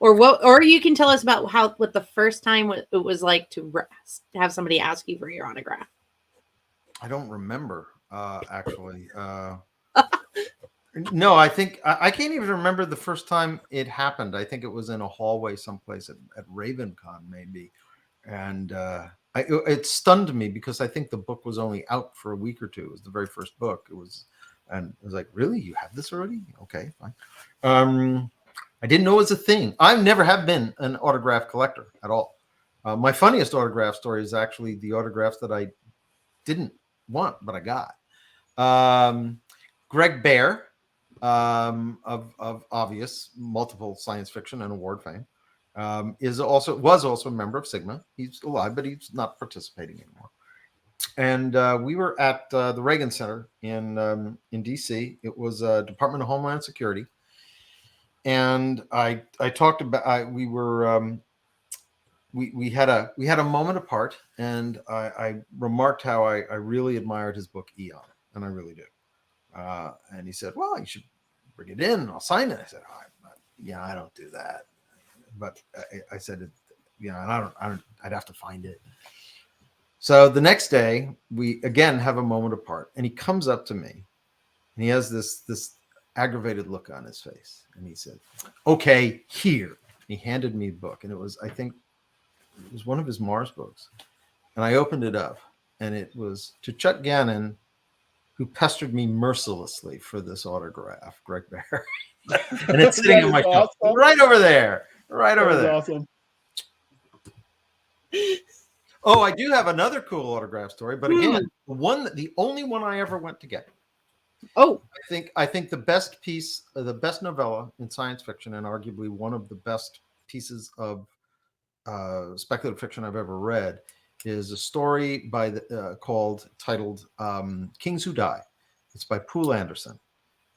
S1: Or you can tell us about what the first time it was like to have somebody ask you for your autograph.
S3: I don't remember, actually. No, I think I can't even remember the first time it happened. I think it was in a hallway someplace at RavenCon, maybe. And it stunned me because I think the book was only out for a week or two. It was the very first book. And I was like, really? You have this already? Okay, fine. I didn't know it was a thing. I never have been an autograph collector at all. My funniest autograph story is actually the autographs that I didn't want, but I got. Greg Bear, of obvious multiple science fiction and award fame, was also a member of Sigma. He's alive, but he's not participating anymore. And we were at the Reagan Center in DC. It was Department of Homeland Security. And I talked about we had a moment apart, and I remarked how I really admired his book Eon, and I really do. And he said, "Well, you should bring it in, and I'll sign it." I said, I don't do that. But I said, I'd have to find it. So the next day, we again have a moment apart, and he comes up to me, and he has this aggravated look on his face, and he said, "Okay, here." He handed me a book, and I think it was one of his Mars books, and I opened it up, and it was To Chuck Gannon, who pestered me mercilessly for this autograph, Greg Bear. And it's sitting on my shelf right over there. Right over there.
S2: Awesome.
S3: Oh, I do have another cool autograph story, but again, the only one I ever went to get.
S1: Oh,
S3: I think the best piece, the best novella in science fiction, and arguably one of the best pieces of speculative fiction I've ever read, is a story titled Kings Who Die. It's by Poul Anderson.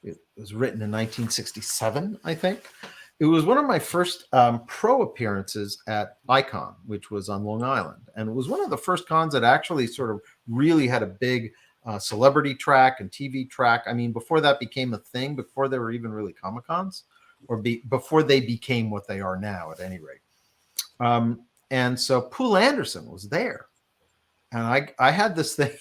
S3: It was written in 1967, I think. It was one of my first pro appearances at Icon, which was on Long Island. And it was one of the first cons that actually sort of really had a big celebrity track and TV track. I mean, before that became a thing, before there were even really Comic-Cons, before they became what they are now, at any rate. And so Poul Anderson was there. And I had this thing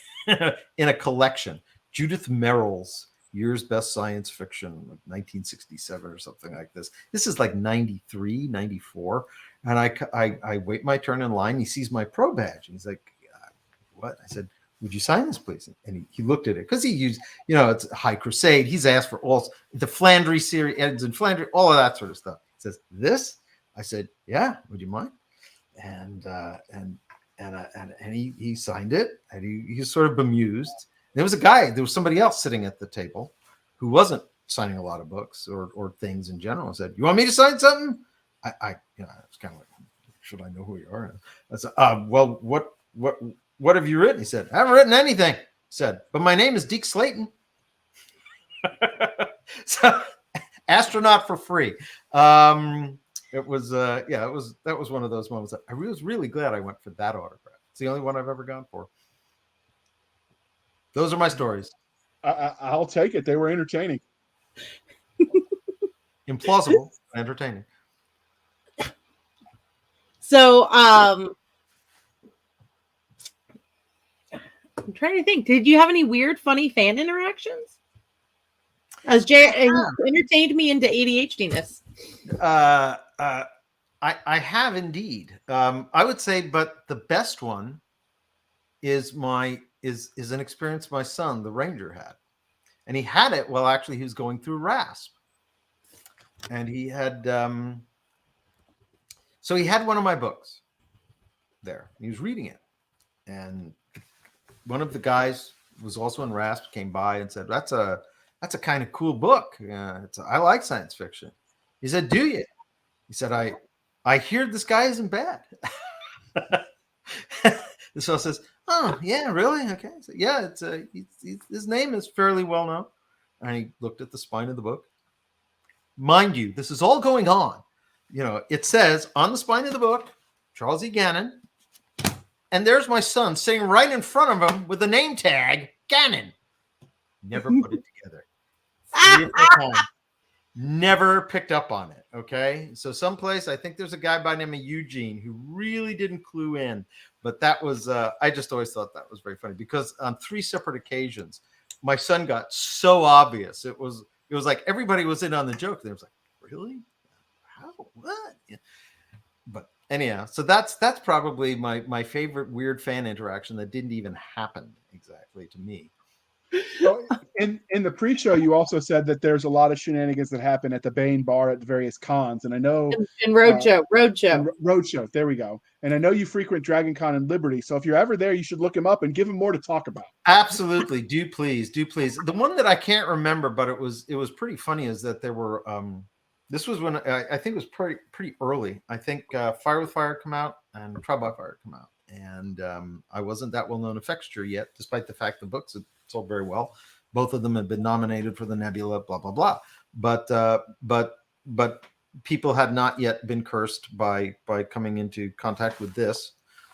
S3: in a collection, Judith Merrill's Year's Best Science Fiction, 1967 or something like this. This is like 93, 94. And I wait my turn in line. He sees my pro badge. And he's like, "What?" I said, "Would you sign this, please?" And he looked at it because he used, it's High Crusade. He's asked for all the Flandry series, Eds and Flandry, all of that sort of stuff. He says, "This?" I said, "Yeah, would you mind?" And he signed it, and he was sort of bemused. There was somebody else sitting at the table who wasn't signing a lot of books or things in general, and said, "You want me to sign something?" I was kind of like, should I know who you are? I said, "Well, what have you written?" He said, "I haven't written anything." He said, "But my name is Deke Slayton." So, astronaut for free. It was that was one of those moments that I was really glad I went for that autograph. It's the only one I've ever gone for. Those are my stories.
S2: I'll take it. They were entertaining.
S3: Implausible, entertaining.
S1: So I'm trying to think. Did you have any weird, funny fan interactions? As Jay entertained me into ADHD-ness.
S3: I have indeed. I would say, but the best one is an experience my son, the Ranger, had. And he had it while actually he was going through RASP. And he had so he had one of my books there. He was reading it. And one of the guys was also in RASP, came by and said, That's a kind of cool book. I like science fiction. He said, "Do you?" He said, I hear this guy isn't bad. The fellow says, "Oh, yeah, really? Okay." So, yeah, his name is fairly well known. And he looked at the spine of the book. Mind you, this is all going on. It says on the spine of the book, Charles E. Gannon. And there's my son sitting right in front of him with a name tag Gannon. Never put it together. 3 or 4 times. Never picked up on it. Okay. So someplace, I think there's a guy by the name of Eugene who really didn't clue in. But that was, I just always thought that was very funny because on 3 separate occasions, my son got so obvious. It was like everybody was in on the joke. They was like, really? How? What? Yeah. But anyhow, so that's probably my favorite weird fan interaction that didn't even happen exactly to me.
S2: So in the pre-show, you also said that there's a lot of shenanigans that happen at the Bane bar at the various cons, and I know
S1: And Roadshow.
S2: Roadshow. There we go. And I know you frequent Dragon Con and Liberty, so if you're ever there, you should look him up and give him more to talk about.
S3: Absolutely, do please. The one that I can't remember, but it was pretty funny, is that there were. This was when I think it was pretty early. I think Fire with Fire come out and Trial by Fire come out, and I wasn't that well known a fixture yet, despite the fact the books had sold very well. Both of them had been nominated for the Nebula, blah blah blah. But people had not yet been cursed by coming into contact with this.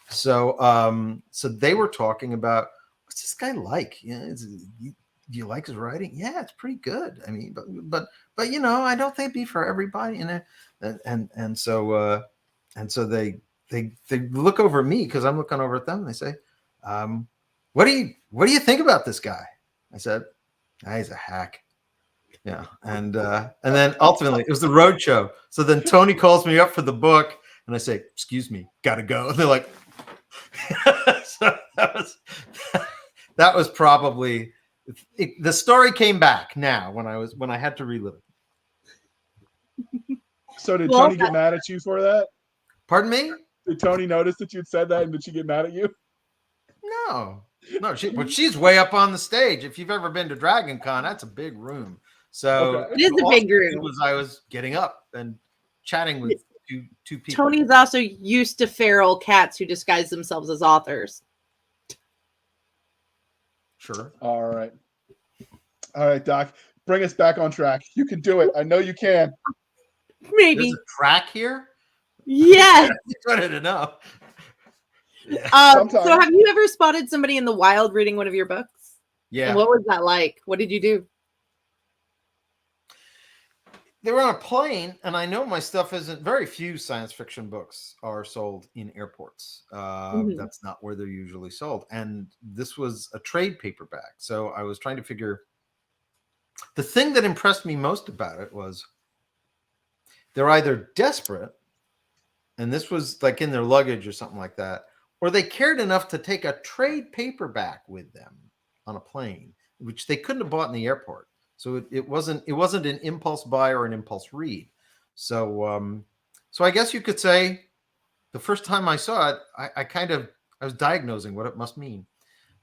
S3: So so they were talking about, what's this guy like? Do you like his writing? Yeah, it's pretty good. I mean, but you know, I don't think it'd be for everybody. And so they look over at me because I'm looking over at them. And they say, what do you think about this guy? I said, he's a hack. Yeah, and then ultimately it was the Roadshow. So then Tony calls me up for the book, and I say, "Excuse me, gotta go." And they're like, so that was probably the story came back now when I had to relive it.
S2: So did Tony get mad at you for that?
S3: Pardon me?
S2: Did Tony notice that you'd said that, and did she get mad at you?
S3: No, but she's way up on the stage. If you've ever been to Dragon Con, that's a big room. So
S1: okay. It is a big room.
S3: I was getting up and chatting with two people.
S1: Tony's also used to feral cats who disguise themselves as authors.
S3: Sure.
S2: All right, Doc. Bring us back on track. You can do it. I know you can.
S1: Maybe.
S3: There's a track here?
S1: Yes.
S3: I didn't know.
S1: So have you ever spotted somebody in the wild reading one of your books?
S3: Yeah.
S1: And what was that like? What did you do?
S3: They were on a plane, and I know my stuff isn't. Very few science fiction books are sold in airports. That's not where they're usually sold. And this was a trade paperback. So I was trying to figure. The thing that impressed me most about it was they're either desperate, and this was like in their luggage or something like that, or they cared enough to take a trade paperback with them on a plane, which they couldn't have bought in the airport. So it wasn't an impulse buy or an impulse read. So so I guess you could say the first time I saw it, I was diagnosing what it must mean.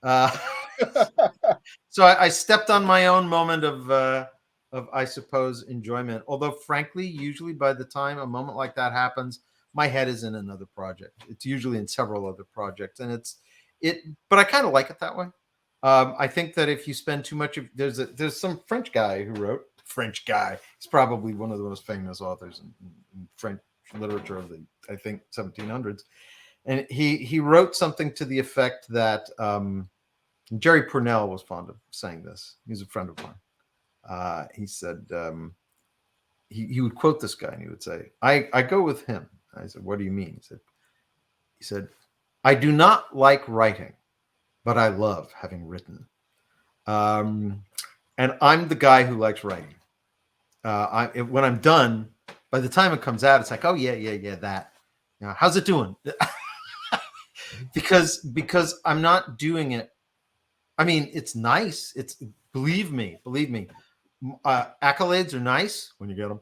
S3: So I stepped on my own moment of I suppose enjoyment. Although frankly, usually by the time a moment like that happens, my head is in another project. It's usually in several other projects, and but I kind of like it that way. I think that if you spend too much of there's some French guy who wrote he's probably one of the most famous authors in French literature of the, I think, 1700s, and he wrote something to the effect that Jerry Purnell was fond of saying this. He's a friend of mine. He said he would quote this guy and he would say, I go with him. I said, what do you mean? He said, I do not like writing, but I love having written. And I'm the guy who likes writing. When I'm done, by the time it comes out, it's like, oh yeah, that. How's it doing? because I'm not doing it. I mean, it's nice. Believe me. Accolades are nice when you get them.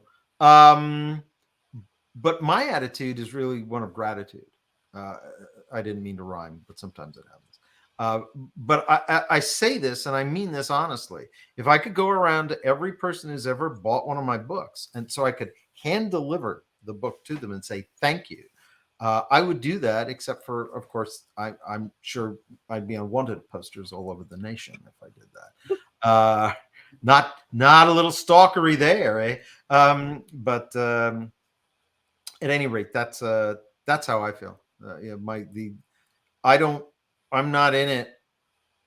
S3: But my attitude is really one of gratitude. I didn't mean to rhyme, but sometimes it happens. But I say this, and I mean this honestly. If I could go around to every person who's ever bought one of my books, and so I could hand deliver the book to them and say thank you, I would do that. Except for, of course, I'm sure I'd be on wanted posters all over the nation if I did that. Not a little stalkery there, eh? But at any rate, that's how I feel. I'm not in it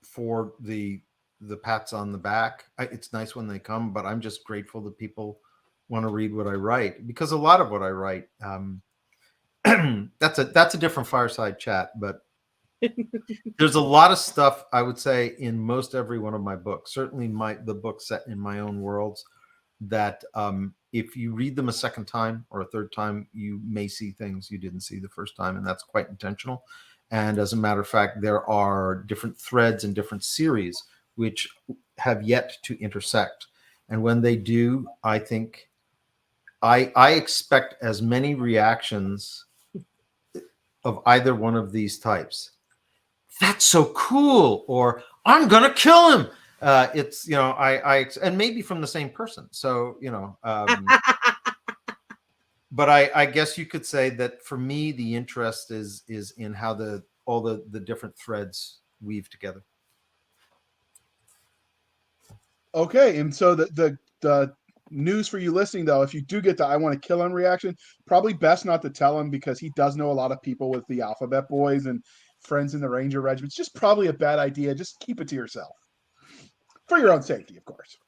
S3: for the the pats on the back. It's nice when they come, but I'm just grateful that people want to read what I write, because a lot of what I write, that's a different fireside chat, but there's a lot of stuff, I would say, in most every one of my books, certainly the books set in my own worlds, that if you read them a second time or a third time, you may see things you didn't see the first time, and that's quite intentional. And as a matter of fact, there are different threads and different series which have yet to intersect. And when they do, I think I expect as many reactions of either one of these types. That's so cool, or I'm gonna kill him. It's, you know, and maybe from the same person. So, you know, but I guess you could say that for me, the interest is in how all the different threads weave together.
S2: Okay, and so the news for you listening, though, if you do get the "I want to kill him" reaction, probably best not to tell him, because he does know a lot of people with the Alphabet Boys and friends in the Ranger Regiment. It's just probably a bad idea. Just keep it to yourself, for your own safety, of course.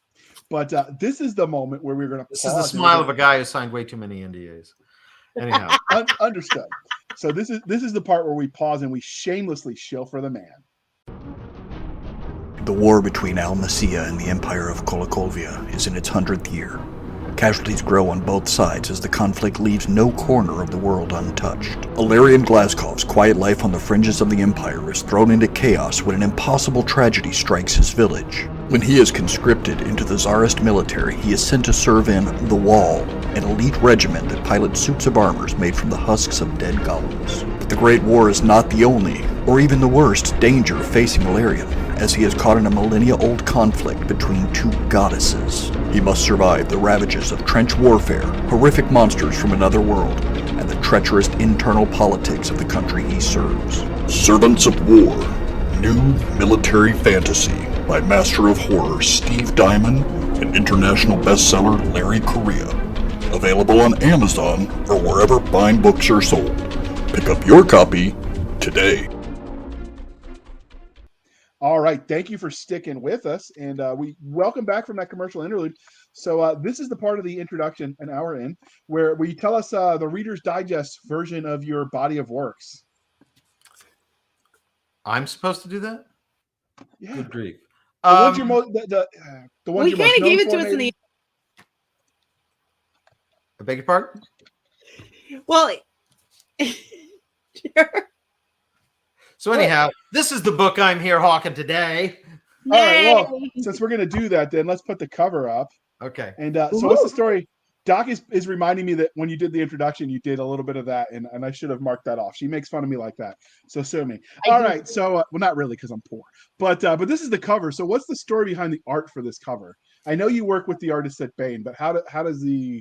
S2: But this is the moment where we're going to pause.
S3: This is the smile of a guy who signed way too many NDAs. Anyhow,
S2: understood. So this is the part where we pause and we shamelessly shill for the man.
S4: The war between Al Masia and the Empire of Kolakovia is in its 100th year. Casualties grow on both sides as the conflict leaves no corner of the world untouched. Ilarion Glaskov's quiet life on the fringes of the Empire is thrown into chaos when an impossible tragedy strikes his village. When he is conscripted into the Tsarist military, he is sent to serve in The Wall, an elite regiment that pilots suits of armors made from the husks of dead golems. But the Great War is not the only, or even the worst, danger facing Ilarion, as he is caught in a millennia-old conflict between two goddesses. He must survive the ravages of trench warfare, horrific monsters from another world, and the treacherous internal politics of the country he serves. Servants of War, new military fantasy by Master of Horror Steve Diamond and international bestseller Larry Correia. Available on Amazon or wherever fine books are sold. Pick up your copy today.
S2: All right, thank you for sticking with us, and we welcome back from that commercial interlude. So this is the part of the introduction, an hour in, where you tell us the Reader's Digest version of your body of works.
S3: I'm supposed to do that?
S2: Yeah.
S3: Good grief.
S2: The ones you're the ones
S1: We
S2: you're most
S1: kind of gave
S2: known
S1: it
S2: for,
S1: to us in
S2: maybe?
S3: I beg your pardon?
S1: Well,
S3: So anyhow, this is the book I'm here hawking today.
S2: All right, well, since we're going to do that, then let's put the cover up.
S3: Okay.
S2: And so what's the story? Doc is reminding me that when you did the introduction, you did a little bit of that, and I should have marked that off. She makes fun of me like that. So sue me. All right, so, well, not really, because I'm poor. But this is the cover. So what's the story behind the art for this cover? I know you work with the artists at Bain, but how does the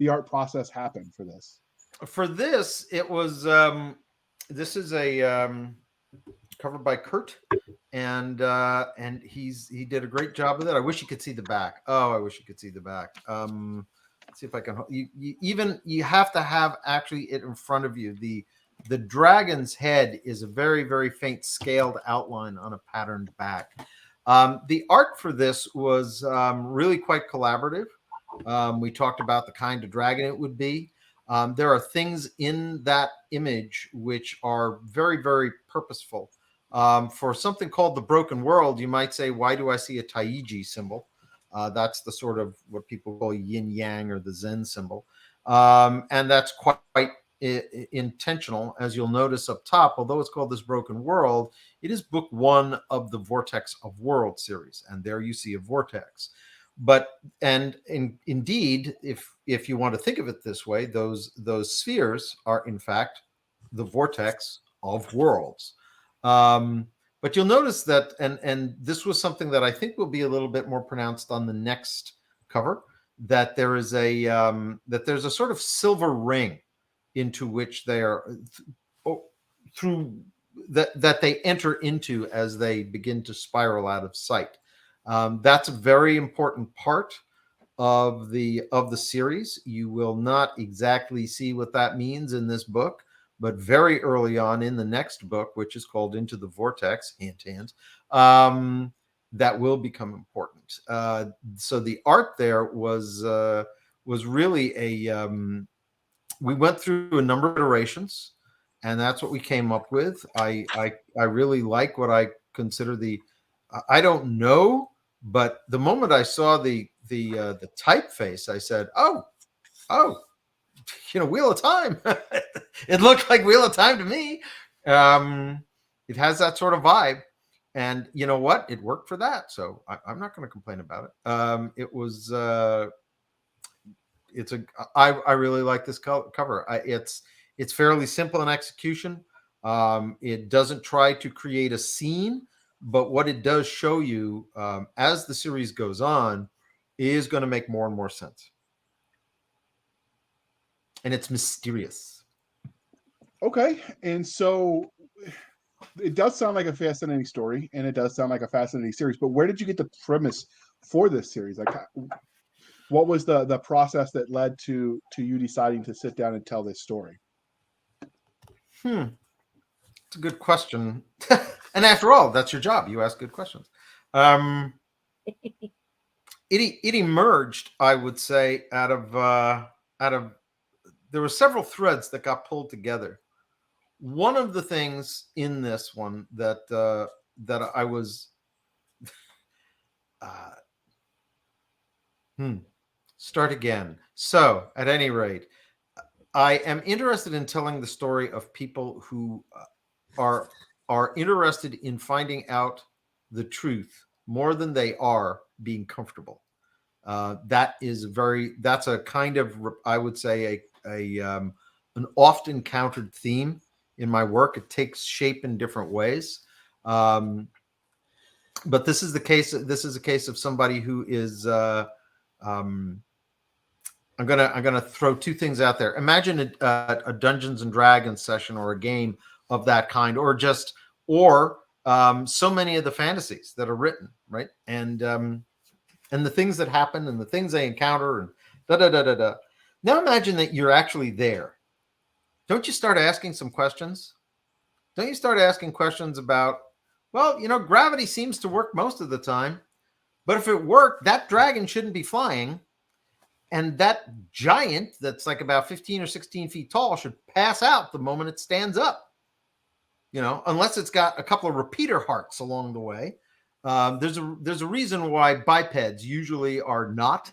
S2: art process happen for this?
S3: For this, it was, this is a cover by Kurt, and he did a great job with it. I wish you could see the back. Oh, I wish you could see the back. Let's see if I can. You have to have actually it in front of you. The dragon's head is a very, very faint scaled outline on a patterned back. The art for this was really quite collaborative. We talked about the kind of dragon it would be. There are things in that image which are very, very purposeful. For something called the Broken World, you might say, why do I see a Taiji symbol? That's the sort of what people call yin yang, or the Zen symbol. And that's quite intentional, as you'll notice up top. Although it's called This Broken World, it is book one of the Vortex of World series. And there you see a vortex. Indeed, if you want to think of it this way, those spheres are in fact the vortex of worlds. But you'll notice that, and this was something that I think will be a little bit more pronounced on the next cover, that there is there's a sort of silver ring into which they are through that they enter into as they begin to spiral out of sight. That's a very important part of the series. You will not exactly see what that means in this book, but very early on in the next book, which is called Into the Vortex, hint, hint, that will become important. So the art there was really a we went through a number of iterations, and that's what we came up with. I really like what I consider I don't know, but the moment I saw the typeface, I said, oh, Wheel of Time. It looked like Wheel of Time to me. It has that sort of vibe, and you know what? It worked for that, so I'm not going to complain about it. It was. I really like this cover. It's fairly simple in execution. It doesn't try to create a scene, but what it does show you as the series goes on is going to make more and more sense. And it's mysterious.
S2: Okay. And so it does sound like a fascinating story, and it does sound like a fascinating series, but where did you get the premise for this series? Like, what was the process that led to you deciding to sit down and tell this story?
S3: It's a good question. And after all, that's your job. You ask good questions. It emerged, I would say, out of there were several threads that got pulled together. One of the things in this one that I was start again. So, at any rate, I am interested in telling the story of people who are interested in finding out the truth more than they are being comfortable. That's a kind of, I would say, an oft encountered theme in my work. It takes shape in different ways. But this is the case. This is a case of somebody who is. I'm gonna throw two things out there. Imagine a Dungeons and Dragons session or a game of that kind, or so many of the fantasies that are written, right? And the things that happen and the things they encounter and da da da da da. Now imagine that you're actually there. Don't you start asking some questions? Don't you start asking questions about, well, gravity seems to work most of the time, but if it worked, that dragon shouldn't be flying, and that giant that's like about 15 or 16 feet tall should pass out the moment it stands up, unless it's got a couple of repeater hearts along the way. There's a reason why bipeds usually are not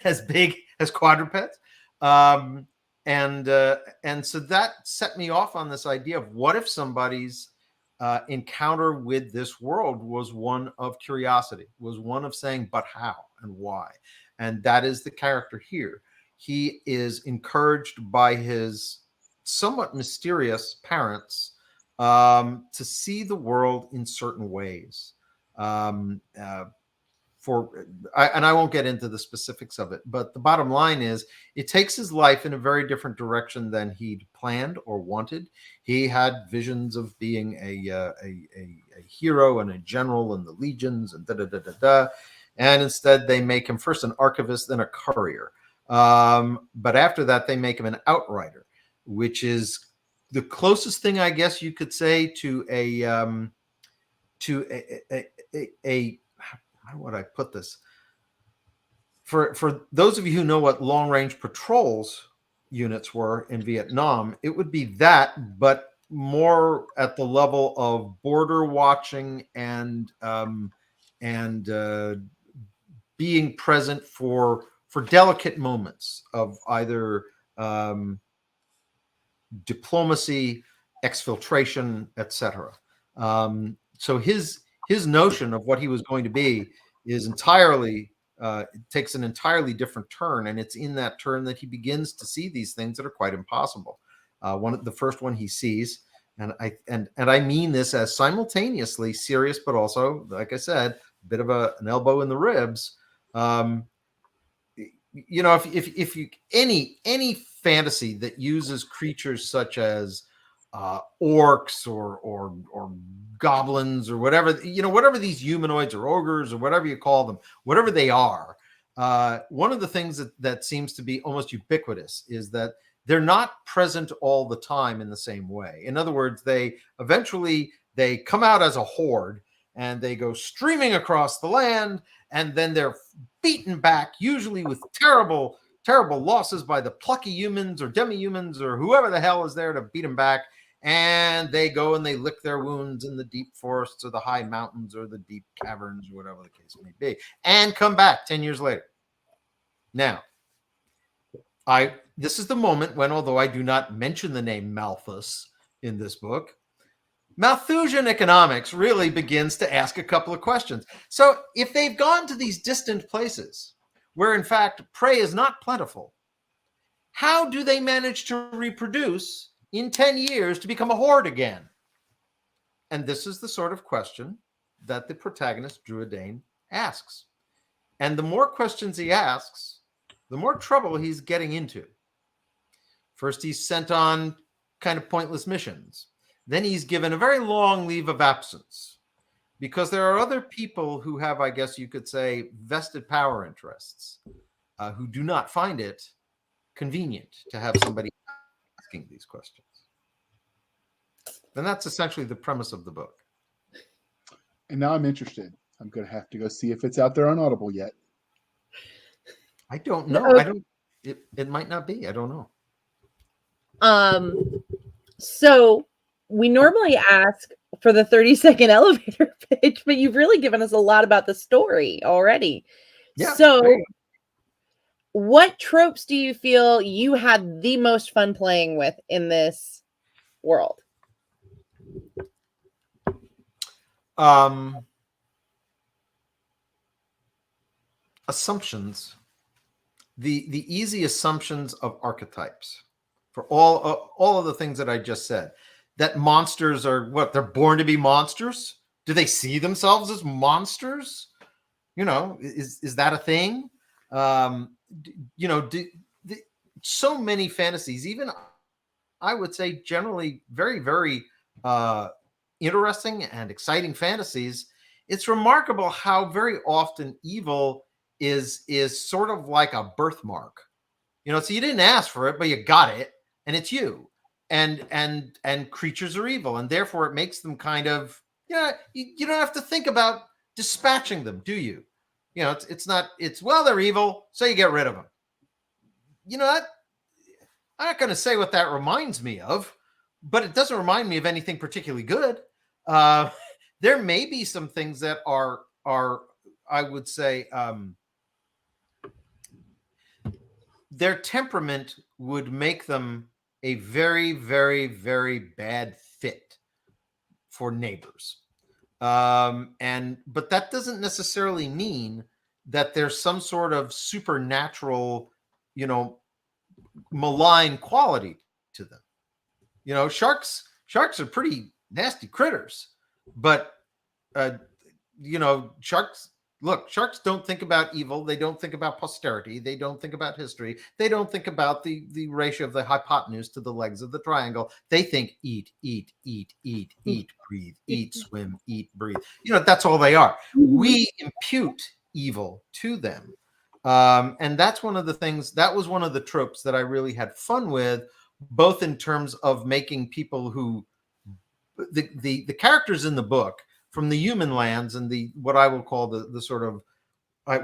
S3: as big as quadrupeds. And so that set me off on this idea of what if somebody's encounter with this world was one of curiosity, was one of saying, but how and why? And that is the character here. He is encouraged by his somewhat mysterious parents to see the world in certain ways. And I won't get into the specifics of it, but the bottom line is it takes his life in a very different direction than he'd planned or wanted. He had visions of being a hero and a general in the legions and da-da-da-da-da. And instead they make him first an archivist, then a courier. But after that, they make him an outrider, which is the closest thing, I guess you could say, to a how would I put this? For those of you who know what long-range patrols units were in Vietnam, it would be that, but more at the level of border watching and being present for delicate moments of either diplomacy, exfiltration, etc. So his notion of what he was going to be is entirely takes an entirely different turn, and it's in that turn that he begins to see these things that are quite impossible. The first one he sees, and I mean this as simultaneously serious, but also, like I said, a bit of an elbow in the ribs. If you any fantasy that uses creatures such as orcs or goblins or whatever, whatever these humanoids or ogres or whatever you call them, whatever they are, one of the things that seems to be almost ubiquitous is that they're not present all the time in the same way. In other words, they eventually come out as a horde, and they go streaming across the land, and then they're beaten back, usually with terrible losses by the plucky humans or demi-humans or whoever the hell is there to beat them back. And they go and they lick their wounds in the deep forests or the high mountains or the deep caverns or whatever the case may be, and come back 10 years later. Now, this is the moment when, although I do not mention the name Malthus in this book, Malthusian economics really begins to ask a couple of questions. So if they've gone to these distant places where, in fact, prey is not plentiful, how do they manage to reproduce in 10 years to become a horde again? And this is the sort of question that the protagonist, Druidane, asks. And the more questions he asks, the more trouble he's getting into. First, he's sent on kind of pointless missions. Then he's given a very long leave of absence because there are other people who have, I guess you could say, vested power interests who do not find it convenient to have somebody asking these questions. And that's essentially the premise of the book.
S2: And now I'm interested. I'm going to have to go see if it's out there on Audible yet.
S3: I don't know. It might not be. I don't know.
S1: So we normally ask for the 30-second elevator pitch, but you've really given us a lot about the story already.
S3: Yeah.
S1: So what tropes do you feel you had the most fun playing with in this world?
S3: Assumptions. The easy assumptions of archetypes for all of the things that I just said. That monsters are what? They're born to be monsters? Do they see themselves as monsters? You know, is that a thing? You know, so many fantasies, even I would say generally very, very interesting and exciting fantasies. It's remarkable how very often evil is sort of like a birthmark. You know, so you didn't ask for it, but you got it, and it's you. And creatures are evil, and therefore it makes them kind of, you don't have to think about dispatching them, do you? You know, well, they're evil, so you get rid of them. You know what? I'm not going to say what that reminds me of, but it doesn't remind me of anything particularly good. There may be some things that are I would say, their temperament would make them a very, very, very bad fit for neighbors. But that doesn't necessarily mean that there's some sort of supernatural, malign quality to them. Sharks are pretty nasty critters, but sharks don't think about evil. They don't think about posterity. They don't think about history. They don't think about the ratio of the hypotenuse to the legs of the triangle. They think eat, breathe, eat, swim, eat, breathe. That's all they are. We impute evil to them. And that's one of the things, that was one of the tropes that I really had fun with, both in terms of making people who, the characters in the book from the human lands and what I will call the sort of,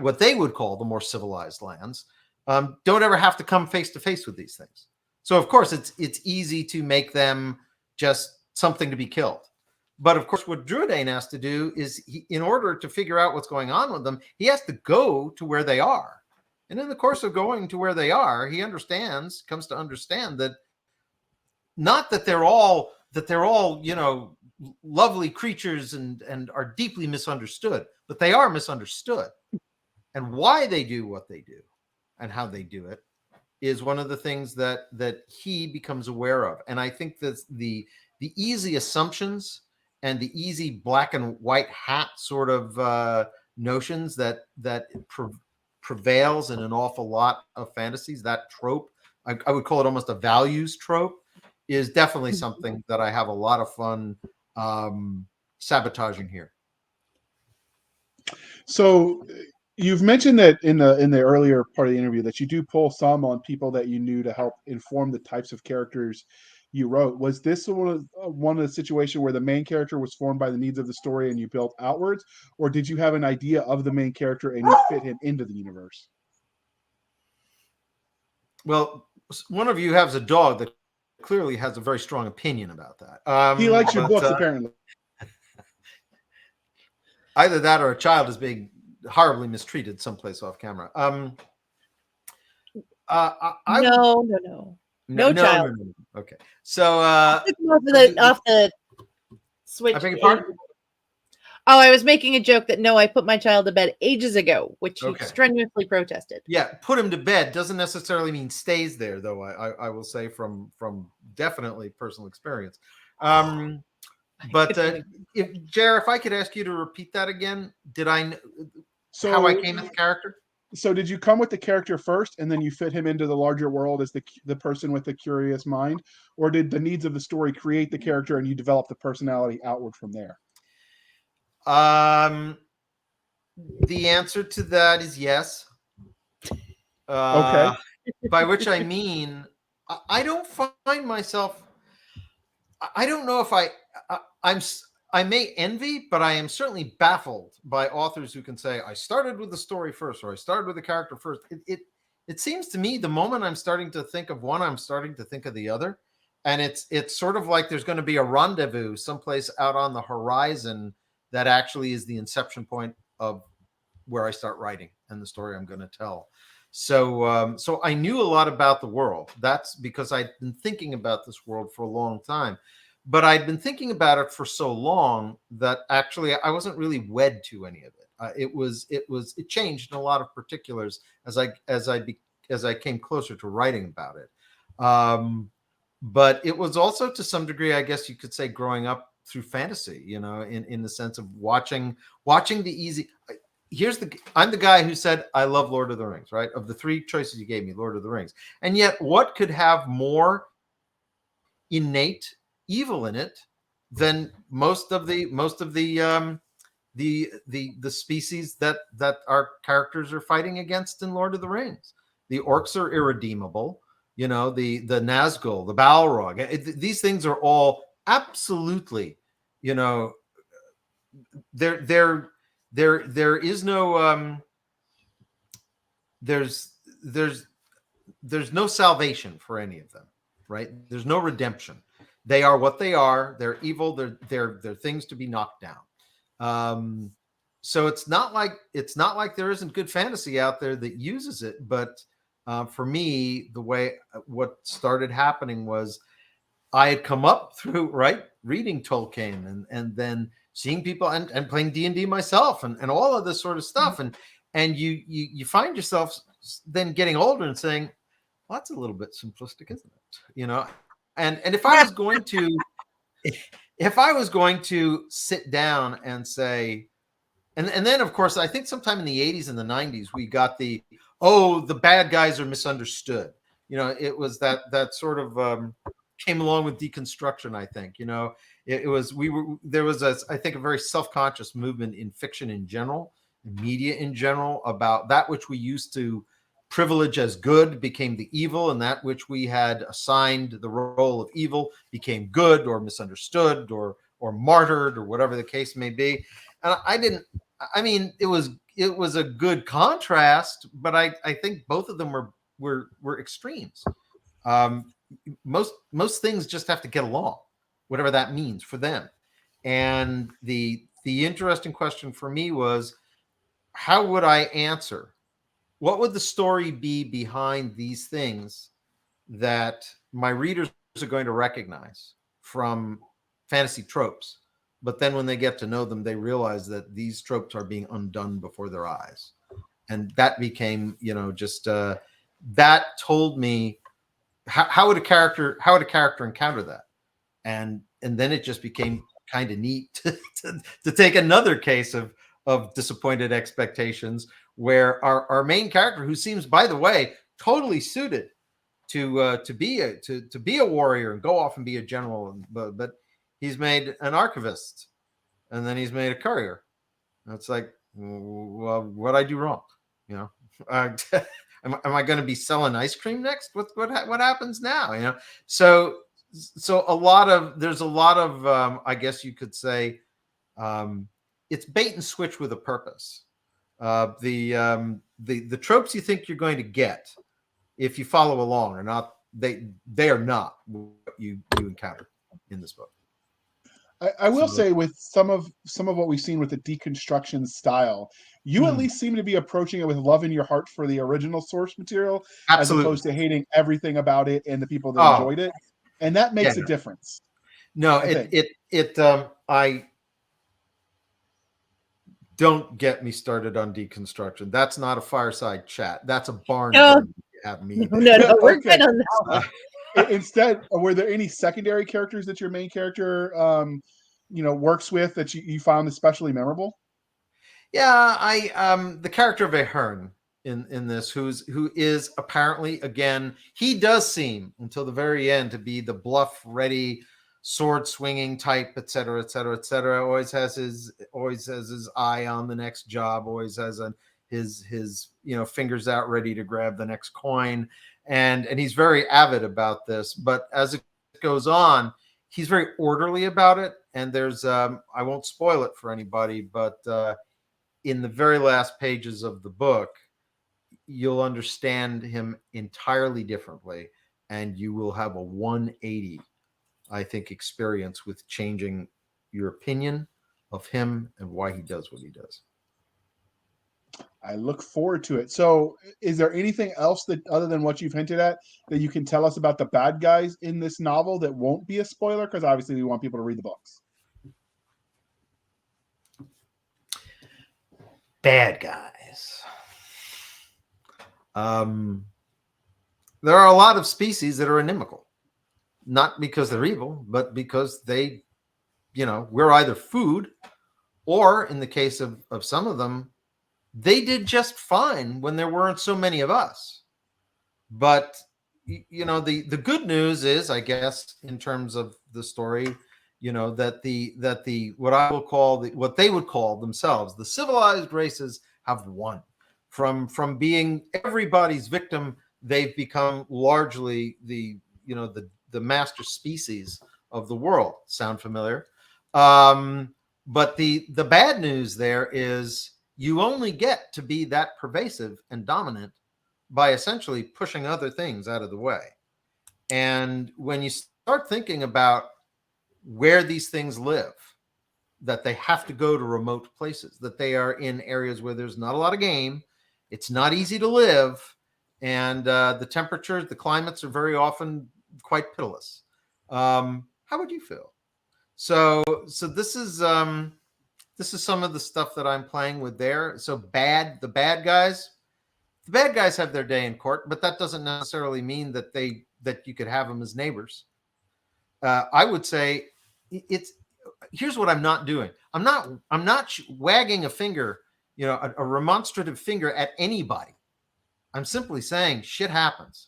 S3: what they would call the more civilized lands, don't ever have to come face to face with these things. So of course it's easy to make them just something to be killed. But of course, what Druidane has to do is, in order to figure out what's going on with them, he has to go to where they are. And in the course of going to where they are, he comes to understand that not that they're all, lovely creatures and are deeply misunderstood, but they are misunderstood. And why they do what they do and how they do it is one of the things that he becomes aware of. And I think that the easy assumptions and the easy black and white hat sort of notions that prevails in an awful lot of fantasies, that trope, I would call it almost a values trope, is definitely something that I have a lot of fun sabotaging here.
S2: So you've mentioned that in the earlier part of the interview that you do pull some on people that you knew to help inform the types of characters you wrote. Was this one of the situations where the main character was formed by the needs of the story and you built outwards, or did you have an idea of the main character and you fit him into the universe?
S3: Well, one of you has a dog that clearly has a very strong opinion about that.
S2: He likes your books, apparently.
S3: Either that or a child is being horribly mistreated someplace off camera.
S1: No child.
S3: No. Okay, so
S1: Off the switch.
S3: I beg your pardon?
S1: Oh, I was making a joke that no, I put my child to bed ages ago, which he strenuously protested.
S3: Yeah, put him to bed doesn't necessarily mean stays there, though. I will say from definitely personal experience. But if I could ask you to repeat that again, how I came at the character?
S2: So did you come with the character first and then you fit him into the larger world as the person with the curious mind? Or did the needs of the story create the character and you develop the personality outward from there?
S3: The answer to that is yes.
S2: Okay.
S3: By which I mean, I don't find myself, I don't know if I may envy, but I am certainly baffled by authors who can say, I started with the story first, or I started with the character first. It seems to me the moment I'm starting to think of one, I'm starting to think of the other. And it's sort of like there's going to be a rendezvous someplace out on the horizon that actually is the inception point of where I start writing and the story I'm going to tell. So I knew a lot about the world. That's because I'd been thinking about this world for a long time. But I'd been thinking about it for so long that actually I wasn't really wed to any of it. It changed in a lot of particulars as I came closer to writing about it. But it was also to some degree, I guess you could say, growing up through fantasy, in the sense of watching the easy. I'm the guy who said I love Lord of the Rings, right? Of the three choices you gave me, Lord of the Rings, and yet what could have more innate evil in it than most of the species that our characters are fighting against in Lord of the Rings? The orcs are irredeemable, the Nazgul, the Balrog. These things are all absolutely, there is no there's no salvation for any of them, right? There's no redemption. They are what they are. They're evil. They're things to be knocked down. So it's not like there isn't good fantasy out there that uses it. But for me, what started happening was I had come up through reading Tolkien and then seeing people and playing D&D myself and all of this sort of stuff. And you find yourself then getting older and saying, well, that's a little bit simplistic, isn't it? And if I was going to sit down and say, and then of course I think sometime in the 80s and the 90s we got the bad guys are misunderstood. It was that sort of came along with deconstruction. I think there was I think a very self-conscious movement in fiction in general, in media in general, about that which we used to privilege as good became the evil, and that which we had assigned the role of evil became good or misunderstood or martyred or whatever the case may be. And it was a good contrast, but I think both of them were extremes. Most things just have to get along, whatever that means for them. And the interesting question for me was, how would I answer? What would the story be behind these things that my readers are going to recognize from fantasy tropes? But then when they get to know them, they realize that these tropes are being undone before their eyes. And that became, that told me how would a character encounter that? And then it just became kind of neat to take another case of disappointed expectations, where our main character, who seems, by the way, totally suited to be a warrior and go off and be a general, but he's made an archivist, and then he's made a courier. And it's like, well, what'd I do wrong? Am I going to be selling ice cream next? What happens now? So So there's a lot of I guess you could say it's bait and switch with a purpose. The tropes you think you're going to get if you follow along are not, they are not what you encounter in this book.
S2: I will say with some of what we've seen with the deconstruction style, you at least seem to be approaching it with love in your heart for the original source material,
S3: Absolutely.
S2: as opposed to hating everything about it and the people that enjoyed it, and that makes a difference.
S3: No, I don't get me started on deconstruction. That's not a fireside chat. That's a barn burn. At me.
S1: No, we're good on that one.
S2: Instead, were there any secondary characters that your main character works with that you found especially memorable?
S3: Yeah, the character of Ahern in this, who is apparently, again, he does seem until the very end to be the bluff, ready, sword swinging type, etc., etc., etc. Always has his eye on the next job. Always has his fingers out, ready to grab the next coin, and he's very avid about this. But as it goes on, he's very orderly about it. And there's I won't spoil it for anybody, but in the very last pages of the book, you'll understand him entirely differently, and you will have a 180, I think, experience with changing your opinion of him and why he does what he does.
S2: I look forward to it. So is there anything else that, other than what you've hinted at, that you can tell us about the bad guys in this novel that won't be a spoiler? Because obviously we want people to read the books.
S3: Bad guys. There are a lot of species that are inimical, not because they're evil, but because they, we're either food, or in the case of some of them, they did just fine when there weren't so many of us. But the good news is, I guess, in terms of the story, that the what they would call themselves the civilized races have won from being everybody's victim. They've become largely the master species of the world. Sound familiar? But the bad news there is you only get to be that pervasive and dominant by essentially pushing other things out of the way. And when you start thinking about where these things live, that they have to go to remote places, that they are in areas where there's not a lot of game, it's not easy to live, and the temperatures, the climates are very often quite pitiless. How would you feel? So this is some of the stuff that I'm playing with there. So the bad guys have their day in court, but that doesn't necessarily mean that you could have them as neighbors. I would say here's what I'm not doing. I'm not wagging a finger, a remonstrative finger at anybody. I'm simply saying shit happens.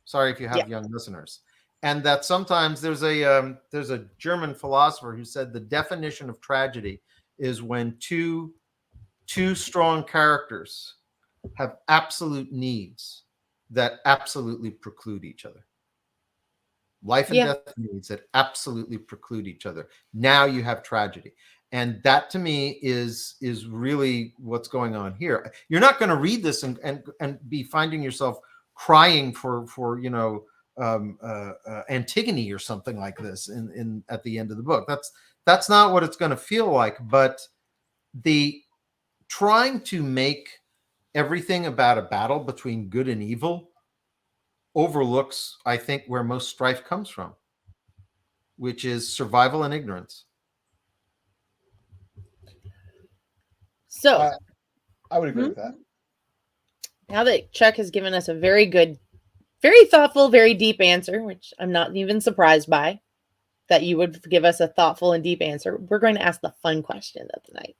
S3: Sorry if you have young listeners. And that sometimes there's a German philosopher who said the definition of tragedy is when two strong characters have absolute needs that absolutely preclude each other. Life and death needs that absolutely preclude each other. Now you have tragedy. And that to me is really what's going on here. You're not going to read this and be finding yourself crying for Antigone or something like this in at the end of the book. That's not what it's going to feel like. But the trying to make everything about a battle between good and evil overlooks, I think, where most strife comes from, which is survival and ignorance.
S1: So
S2: I would agree with that.
S1: Now that Chuck has given us a very good, very thoughtful, very deep answer, which I'm not even surprised by that you would give us a thoughtful and deep answer, we're going to ask the fun question of the night.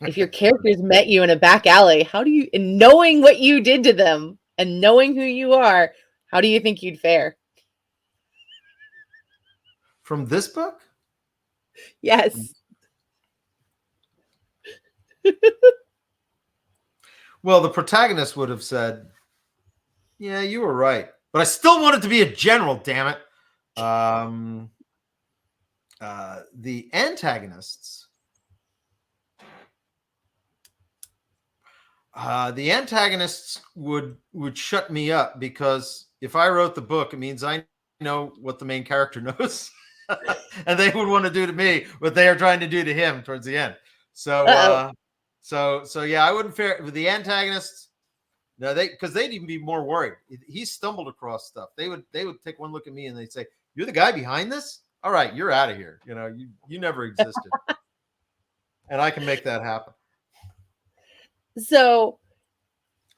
S1: If your characters met you in a back alley, and knowing what you did to them and knowing who you are, how do you think you'd fare?
S3: From this book?
S1: Yes.
S3: Well, the protagonist would have said, yeah, you were right, but I still wanted to be a general. Damn it! The antagonists. The antagonists would shut me up, because if I wrote the book, it means I know what the main character knows, and they would want to do to me what they are trying to do to him towards the end. So, so yeah, I wouldn't fare with the antagonists. No, because they'd even be more worried. He stumbled across stuff. They would take one look at me and they'd say, "You're the guy behind this? All right, you're out of here. You know, you never existed," and I can make that happen.
S1: So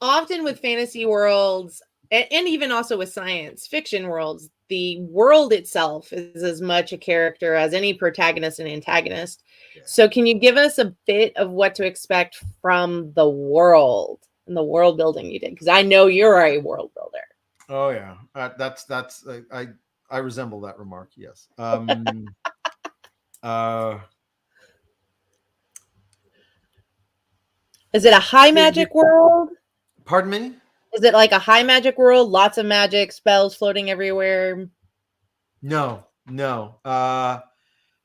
S1: often with fantasy worlds, and even also with science fiction worlds, the world itself is as much a character as any protagonist and antagonist.
S3: Yeah.
S1: So can you give us a bit of what to expect from the world and the world building you did? Because I know you're a world builder.
S3: Oh yeah, I resemble that remark. Yes.
S1: Is it a high magic world?
S3: Pardon me?
S1: Is it like a high magic world? Lots of magic spells floating everywhere?
S3: No.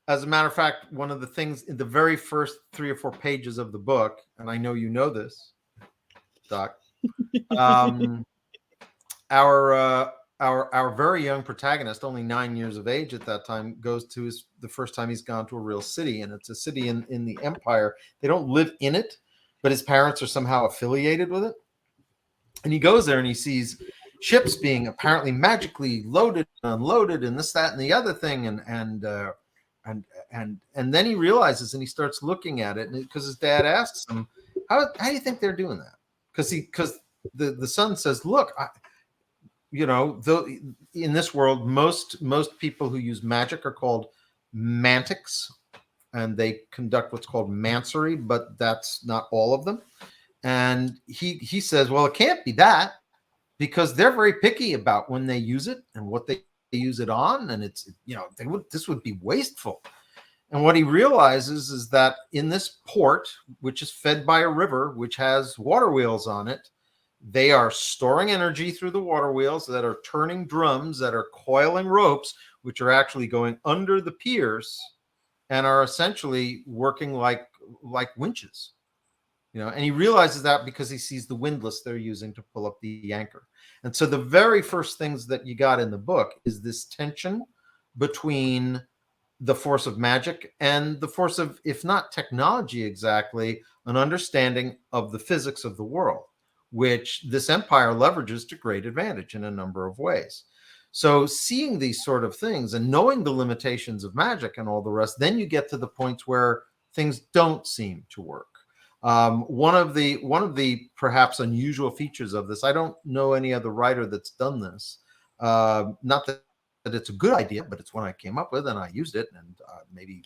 S3: As a matter of fact, one of the things in the very first 3 or 4 pages of the book, and I know you know this, Doc, our very young protagonist, only 9 years of age at that time, goes to the first time he's gone to a real city, and it's a city in the Empire. They don't live in it, but his parents are somehow affiliated with it. And he goes there and he sees ships being apparently magically loaded and unloaded and this, that, and the other thing. And then he realizes, and he starts looking at it, because his dad asks him, how do you think they're doing that? Because the son says, look, in this world, most people who use magic are called mantics, and they conduct what's called mancery, but that's not all of them. And he says, well, it can't be that, because they're very picky about when they use it and what they use it on. And it's, this would be wasteful. And what he realizes is that in this port, which is fed by a river, which has water wheels on it, they are storing energy through the water wheels that are turning drums, that are coiling ropes, which are actually going under the piers and are essentially working like winches. And he realizes that because he sees the windlass they're using to pull up the anchor. And so the very first things that you got in the book is this tension between the force of magic and the force of, if not technology exactly, an understanding of the physics of the world, which this empire leverages to great advantage in a number of ways. So seeing these sort of things and knowing the limitations of magic and all the rest, then you get to the points where things don't seem to work. One of the perhaps unusual features of this, I don't know any other writer that's done this. Not that it's a good idea, but it's one I came up with and I used it, and maybe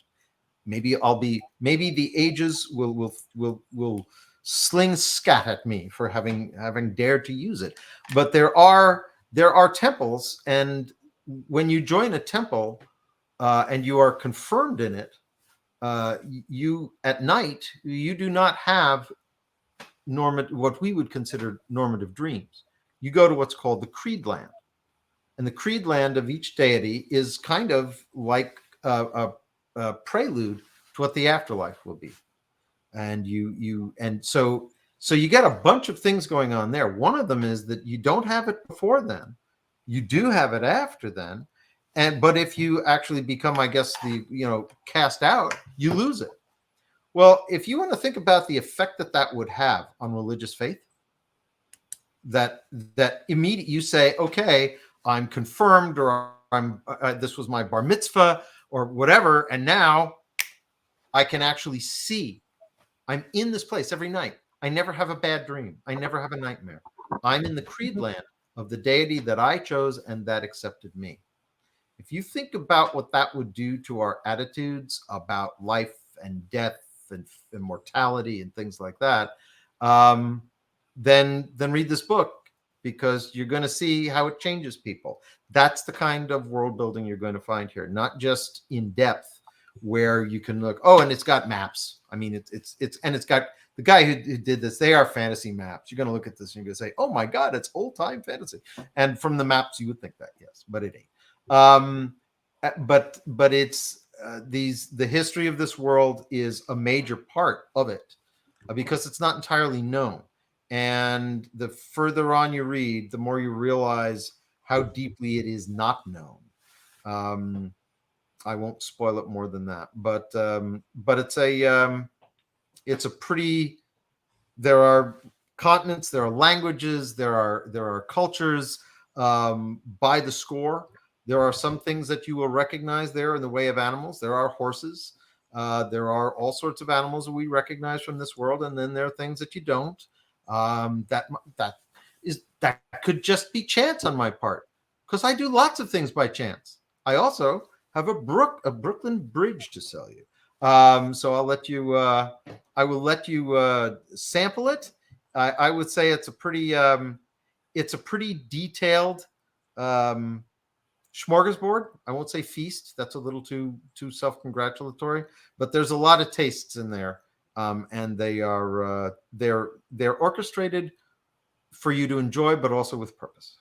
S3: the ages will sling scat at me for having dared to use it. But there are temples, and when you join a temple and you are confirmed in it, you at night, you do not have what we would consider normative dreams. You go to what's called the creed land, and the creed land of each deity is kind of like a prelude to what the afterlife will be. And so you get a bunch of things going on there. One of them is that you don't have it before then, you do have it after then. But if you actually become, I guess, cast out, you lose it. Well, if you want to think about the effect that would have on religious faith, that immediately you say, okay, I'm confirmed, or I'm this was my bar mitzvah or whatever, and now I can actually see I'm in this place every night. I never have a bad dream. I never have a nightmare. I'm in the creed land of the deity that I chose and that accepted me. If you think about what that would do to our attitudes about life and death and immortality and things like that, then read this book, because you're going to see how it changes people. That's the kind of world building you're going to find here, not just in depth, where you can look, and it's got maps. I mean, it's got the guy who did this, they are fantasy maps. You're going to look at this and you're going to say, oh my God, it's old time fantasy. And from the maps, you would think that, yes, but it ain't. But it's the history of this world is a major part of it because it's not entirely known. And the further on you read, the more you realize how deeply it is not known. I won't spoil it more than that, but it's a pretty. There are continents, there are languages, there are cultures by the score. There are some things that you will recognize there in the way of animals. There are horses. There are all sorts of animals that we recognize from this world, and then there are things that you don't. That could just be chance on my part, because I do lots of things by chance. I also have a Brooklyn Bridge to sell you. So I'll let you. I will let you sample it. I would say it's a pretty detailed smorgasbord. I won't say feast. That's a little too self-congratulatory. But there's a lot of tastes in there, and they are they're orchestrated for you to enjoy, but also with purpose.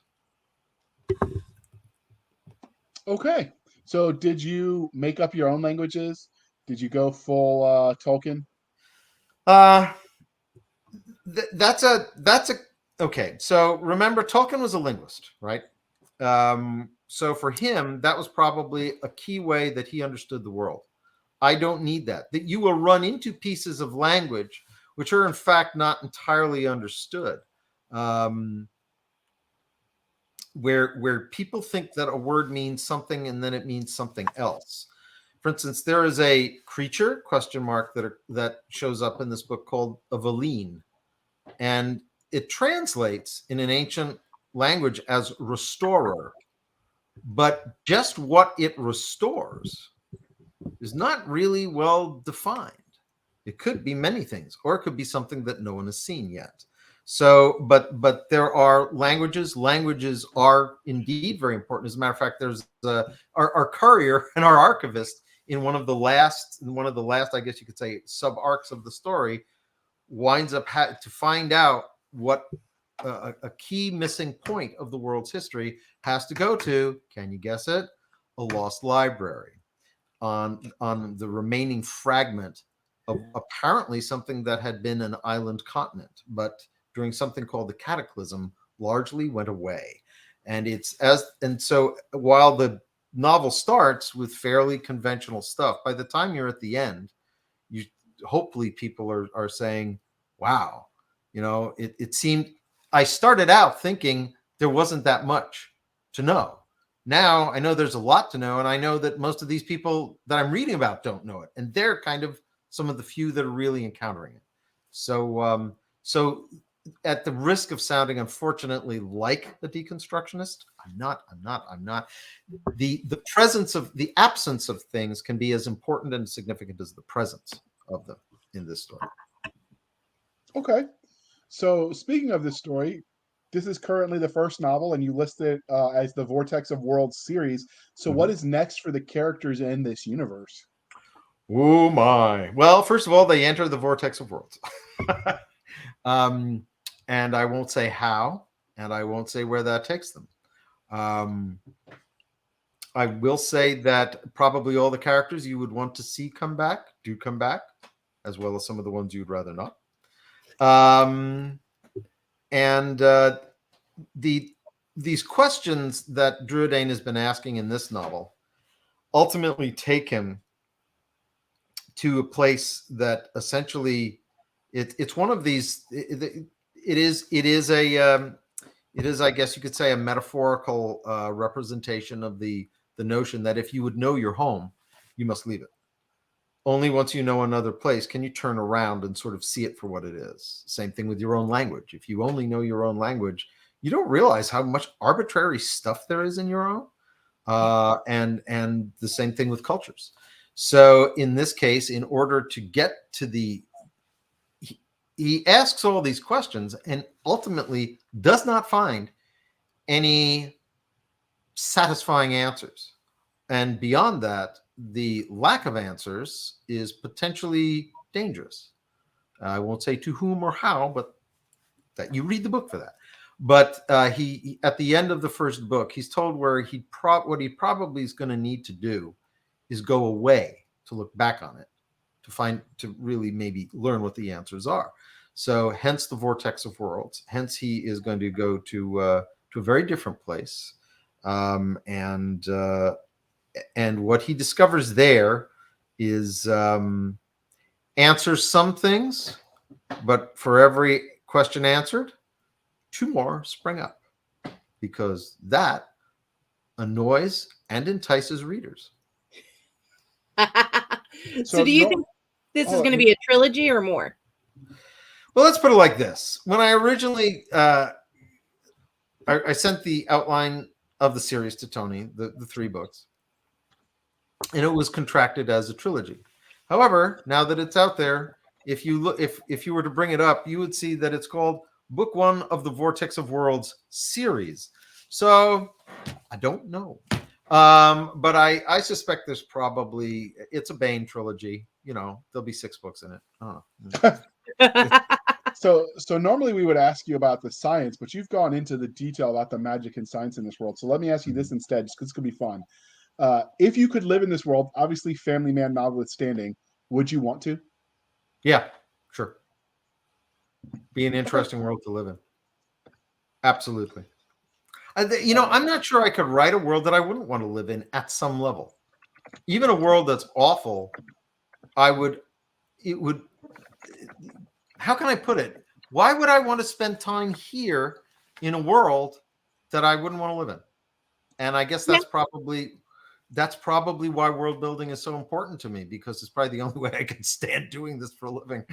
S3: Okay.
S2: So did you make up your own languages? Did you go full Tolkien?
S3: That's a okay. So remember, Tolkien was a linguist, right? So for him, that was probably a key way that he understood the world. I don't need that. That you will run into pieces of language which are in fact not entirely understood. Where people think that a word means something and then it means something else. For instance, there is a creature that shows up in this book called a Valine, and it translates in an ancient language as restorer. But just what it restores is not really well defined. It could be many things, or it could be something that no one has seen yet. So, but there are languages. Languages are indeed very important. As a matter of fact, there's our courier and our archivist in one of the last, I guess you could say, sub arcs of the story, winds up to find out what a key missing point of the world's history has to go to. Can you guess it? A lost library on the remaining fragment of apparently something that had been an island continent, but during something called the Cataclysm, largely went away. And so while the novel starts with fairly conventional stuff, by the time you're at the end, hopefully people are saying, wow, it seemed, I started out thinking there wasn't that much to know. Now I know there's a lot to know, and I know that most of these people that I'm reading about don't know it, and they're kind of some of the few that are really encountering it. So at the risk of sounding, unfortunately, like a deconstructionist, I'm not. The absence of things can be as important and significant as the presence of them in this story.
S2: Okay. So speaking of this story, this is currently the first novel, and you list it as the Vortex of Worlds series. So what is next for the characters in this universe?
S3: Oh my. Well, first of all, they enter the Vortex of Worlds. And I won't say how, and I won't say where that takes them. I will say that probably all the characters you would want to see come back, as well as some of the ones you'd rather not. These questions that Druedain has been asking in this novel ultimately take him to a place that essentially it's one of these. It is, I guess you could say, a metaphorical representation of the notion that if you would know your home, you must leave it. Only once you know another place can you turn around and sort of see it for what it is. Same thing with your own language. If you only know your own language, you don't realize how much arbitrary stuff there is in your own. And the same thing with cultures. So in this case, in order to get to he asks all these questions and ultimately does not find any satisfying answers. And beyond that, the lack of answers is potentially dangerous. I won't say to whom or how, but that you read the book for that. But he at the end of the first book, he's told where what he probably is going to need to do is go away to look back on it, to really maybe learn what the answers are. So hence the vortex of worlds. Hence he is going to go to a very different place, and what he discovers there is answers some things, but for every question answered, 2 more spring up, because that annoys and entices readers.
S1: So do you think this is going to be a trilogy or more?
S3: Well, let's put it like this. When I originally I sent the outline of the series to Tony, the 3 books, and it was contracted as a trilogy. However, now that it's out there, if you look, if you were to bring it up, you would see that it's called Book 1 of the Vortex of Worlds series. So I don't know. But I suspect there's probably, it's a Bane trilogy. You know, there'll be 6 books in it. Oh.
S2: So normally we would ask you about the science, but you've gone into the detail about the magic and science in this world. So let me ask you this instead, just because it's going to be fun. If you could live in this world, obviously Family Man notwithstanding, would you want to?
S3: Yeah, sure. Be an interesting world to live in. Absolutely. You know, I'm not sure I could write a world that I wouldn't want to live in at some level. Even a world that's awful, how can I put it? Why would I want to spend time here in a world that I wouldn't want to live in? And I guess that's probably why world building is so important to me, because it's probably the only way I can stand doing this for a living.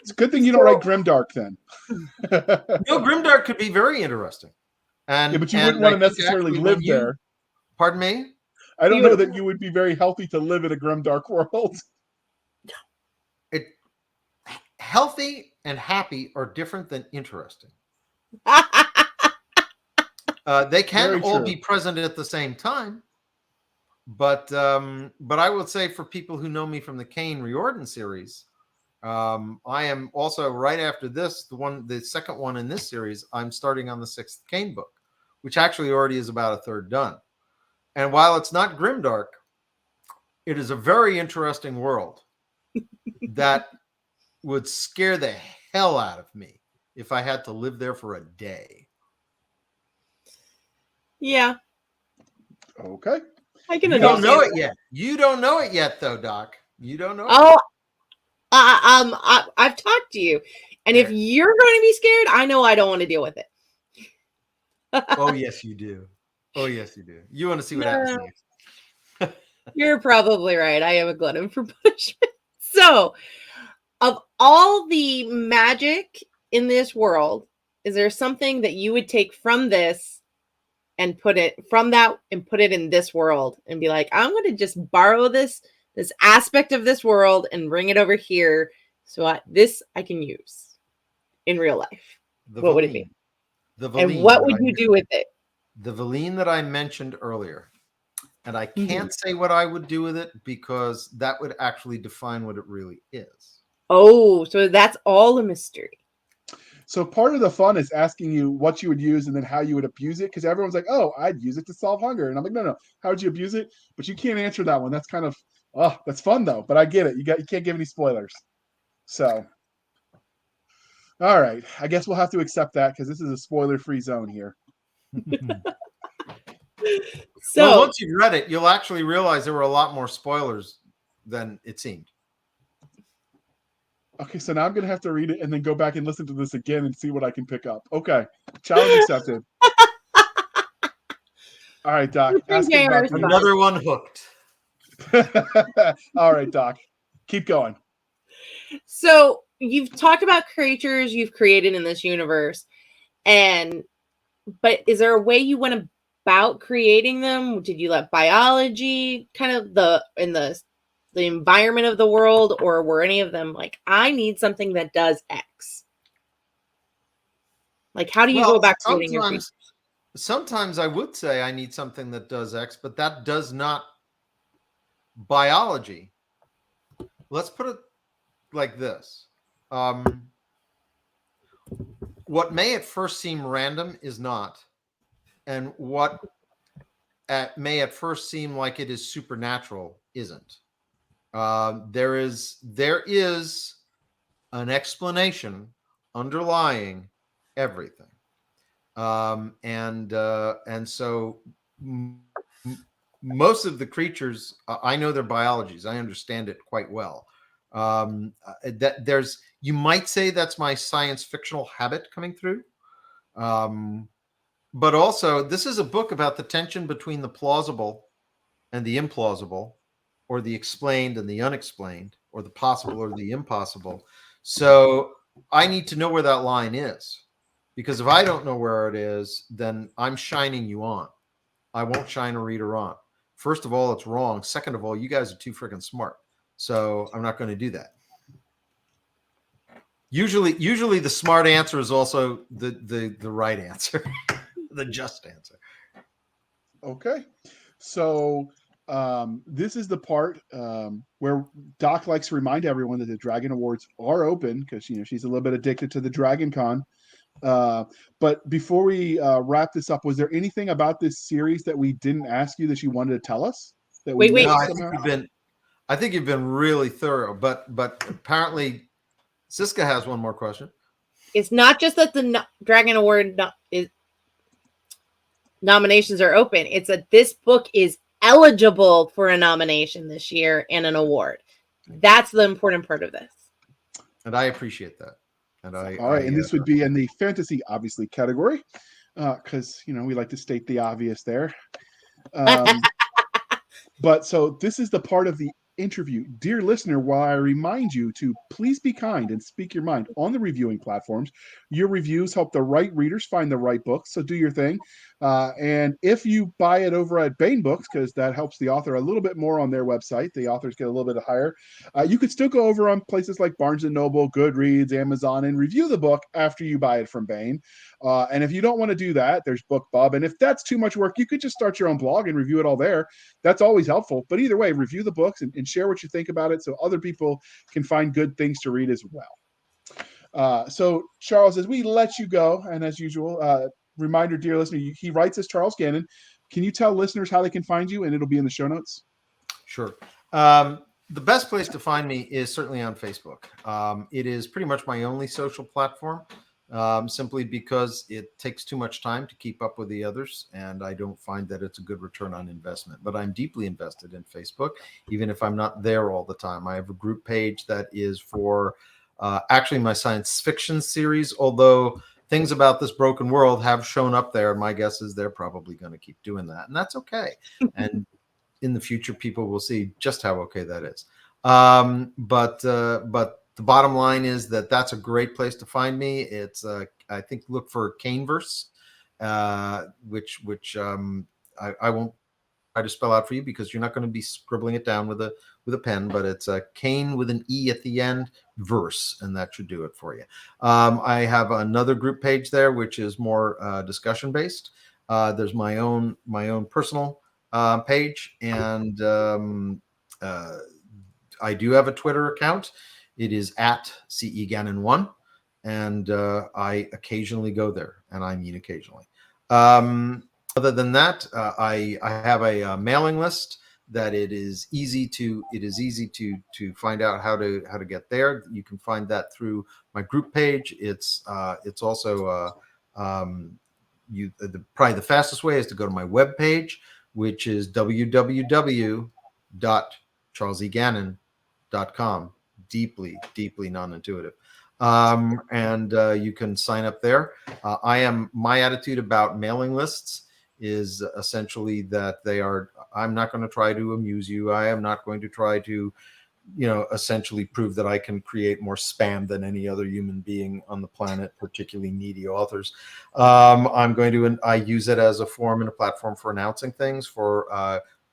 S2: It's a good thing you don't write grimdark then.
S3: No, grimdark could be very interesting. And
S2: but you wouldn't want to necessarily live there.
S3: Pardon me?
S2: I don't know that you would be very healthy to live in a grimdark world.
S3: Healthy and happy are different than interesting. They can all be present at the same time. But I would say, for people who know me from the Kane Riordan series, I am also, right after this, the second one in this series, I'm starting on the 6th Kane book, which actually already is about a third done. And while it's not grimdark, it is a very interesting world that would scare the hell out of me if I had to live there for a day.
S1: Yeah.
S2: Okay.
S1: I can.
S3: You don't know it yet. You don't know it yet, though, Doc. You don't know.
S1: Oh, I've talked to you, and if you're going to be scared, I know I don't want to deal with it.
S3: Oh yes, you do. Oh yes, you do. You want to see what happens next.
S1: You're probably right. I am a glutton for punishment. So, of all the magic in this world, is there something that you would take from this and put it in this world and be like, I'm going to just borrow this aspect of this world and bring it over here, so I can use in real life? What would it be? And what would you do with it?
S3: The Valine that I mentioned earlier. And I can't say what I would do with it, because that would actually define what it really is. Oh,
S1: so that's all a mystery.
S2: So part of the fun is asking you what you would use and then how you would abuse it, because everyone's like, oh, I'd use it to solve hunger. And I'm like, no. How would you abuse it? But you can't answer that one. That's kind of, that's fun though. But I get it. You can't give any spoilers. So, all right. I guess we'll have to accept that, because this is a spoiler-free zone here.
S3: So once you've read it, you'll actually realize there were a lot more spoilers than it seemed.
S2: Okay, so now I'm going to have to read it and then go back and listen to this again and see what I can pick up. Okay, challenge accepted. All right, Doc.
S3: Another one hooked.
S2: All right, Doc. Keep going.
S1: So you've talked about creatures you've created in this universe, but is there a way you went about creating them? Did you let biology kind of the environment of the world, or were any of them like, I need something that does X? Like, how do you go about creating your creatures?
S3: Sometimes I would say I need something that does X, but that does not biology. Let's put like this. What may at first seem random is not, and what may at first seem like it is supernatural isn't. There is an explanation underlying everything, and so most of the creatures, I know their biologies. I understand it quite well. That there's, you might say that's my science fictional habit coming through. But also, this is a book about the tension between the plausible and the implausible, or the explained and the unexplained, or the possible or the impossible. So I need to know where that line is, because if I don't know where it is, then I'm shining you on. I won't shine a reader on. First of all, it's wrong. Second of all, you guys are too freaking smart. So I'm not going to do that. Usually the smart answer is also the right answer, the just answer.
S2: Okay. So this is the part where Doc likes to remind everyone that the Dragon Awards are open, because she's a little bit addicted to the Dragon Con. But before we wrap this up, was there anything about this series that we didn't ask you that you wanted to tell us? That we
S1: Wait.
S3: No, I think you've been really thorough, but apparently Cisca has one more question.
S1: It's not just that the Dragon Award nominations are open. It's that this book is eligible for a nomination this year and an award. That's the important part of this.
S3: And I appreciate that. And
S2: all right, and this would be in the fantasy, obviously, category, because we like to state the obvious there. But so this is the part of the interview. Dear listener, while I remind you to please be kind and speak your mind on the reviewing platforms, your reviews help the right readers find the right books, so do your thing. And if you buy it over at Baen Books, because that helps the author a little bit more on their website, the authors get a little bit higher. You could still go over on places like Barnes & Noble, Goodreads, Amazon, and review the book after you buy it from Baen. And if you don't want to do that, there's BookBub. And if that's too much work, you could just start your own blog and review it all there. That's always helpful. But either way, review the books and share what you think about it so other people can find good things to read as well. So, Charles, as we let you go, and as usual, reminder, dear listener, he writes as Charles Gannon. Can you tell listeners how they can find you? And it'll be in the show notes.
S3: Sure. The best place to find me is certainly on Facebook. It is pretty much my only social platform, simply because it takes too much time to keep up with the others, and I don't find that it's a good return on investment. But I'm deeply invested in Facebook, even if I'm not there all the time. I have a group page that is for actually my science fiction series, although things about this broken world have shown up there. My guess is they're probably going to keep doing that, and that's okay. And in the future, people will see just how okay that is. But the bottom line is that that's a great place to find me. It's I think look for Caneverse, which I won't try to spell out for you because you're not going to be scribbling it down with a pen, but it's a Cane with an E at the end, verse, and that should do it for you. I have another group page there, which is more discussion based. There's my own personal page, and I do have a Twitter account. It is at CEGannon1, and I occasionally go there, and I mean occasionally. Other than that, I have a mailing list that it is easy to find out how to get there. You can find that through my group page. It's also probably the fastest way is to go to my web page, which is www.charlesegannon.com. Deeply non-intuitive. And you can sign up there. My attitude about mailing lists is essentially that I'm not going to try to amuse you. I am not going to try to, essentially prove that I can create more spam than any other human being on the planet, particularly needy authors. I use it as a forum and a platform for announcing things, for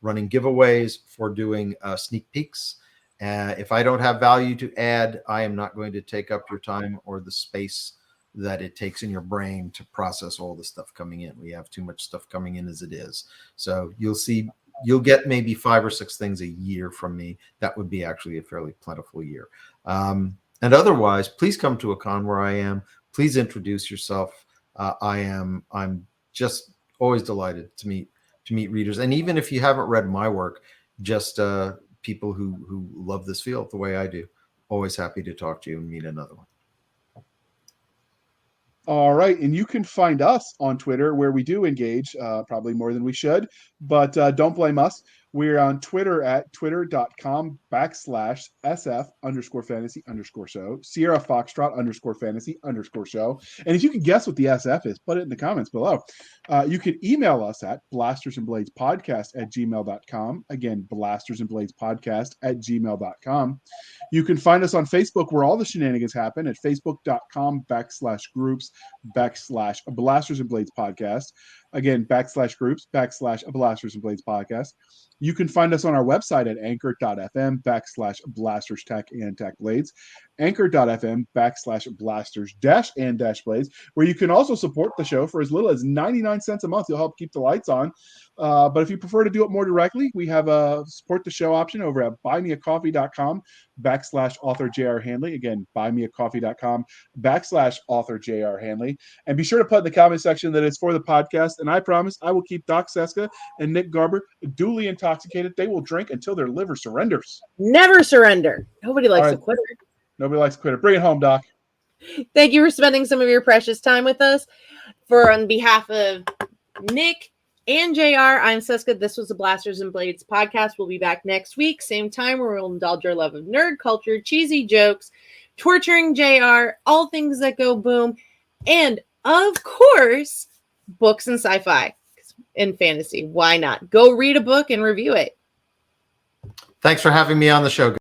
S3: running giveaways, for doing sneak peeks. If I don't have value to add, I am not going to take up your time or the space that it takes in your brain to process all the stuff coming in. We have too much stuff coming in as it is. So you'll see you'll get maybe 5 or 6 things a year from me. That would be actually a fairly plentiful year. And otherwise, please come to a con where I am. Please introduce yourself. I'm just always delighted to meet readers. And even if you haven't read my work, just people who love this field the way I do, always happy to talk to you and meet another one.
S2: All right. And you can find us on Twitter, where we do engage, probably more than we should, but don't blame us. We're on Twitter at twitter.com/SF_fantasy_show, Sierra Foxtrot _fantasy_show. And if you can guess what the SF is, put it in the comments below. You can email us at blastersandbladespodcast@gmail.com. Again, blastersandbladespodcast@gmail.com. You can find us on Facebook, where all the shenanigans happen, at facebook.com/groups/Blasters and Blades Podcast. Again, /groups/Blasters and Blades Podcast. You can find us on our website at anchor.fm/Blasters Tech and Tech Blades, anchor.fm/Blasters-and-Blades, where you can also support the show for as little as 99 cents a month. You'll help keep the lights on. But if you prefer to do it more directly, we have a support the show option over at buymeacoffee.com/author J.R. Handley. Again, buymeacoffee.com/author J.R. Handley. And be sure to put in the comment section that it's for the podcast. And I promise I will keep Doc Cisca and Nick Garber duly intoxicated. They will drink until their liver surrenders.
S1: Never surrender. Nobody likes
S2: All
S1: a
S2: right.
S1: quitter.
S2: Nobody likes to quit it. Bring it home, Doc.
S1: Thank you for spending some of your precious time with us. On behalf of Nick and JR, I'm Cisca. This was the Blasters and Blades podcast. We'll be back next week, same time, where we'll indulge our love of nerd culture, cheesy jokes, torturing JR, all things that go boom, and of course, books and sci-fi and fantasy. Why not? Go read a book and review it.
S3: Thanks for having me on the show.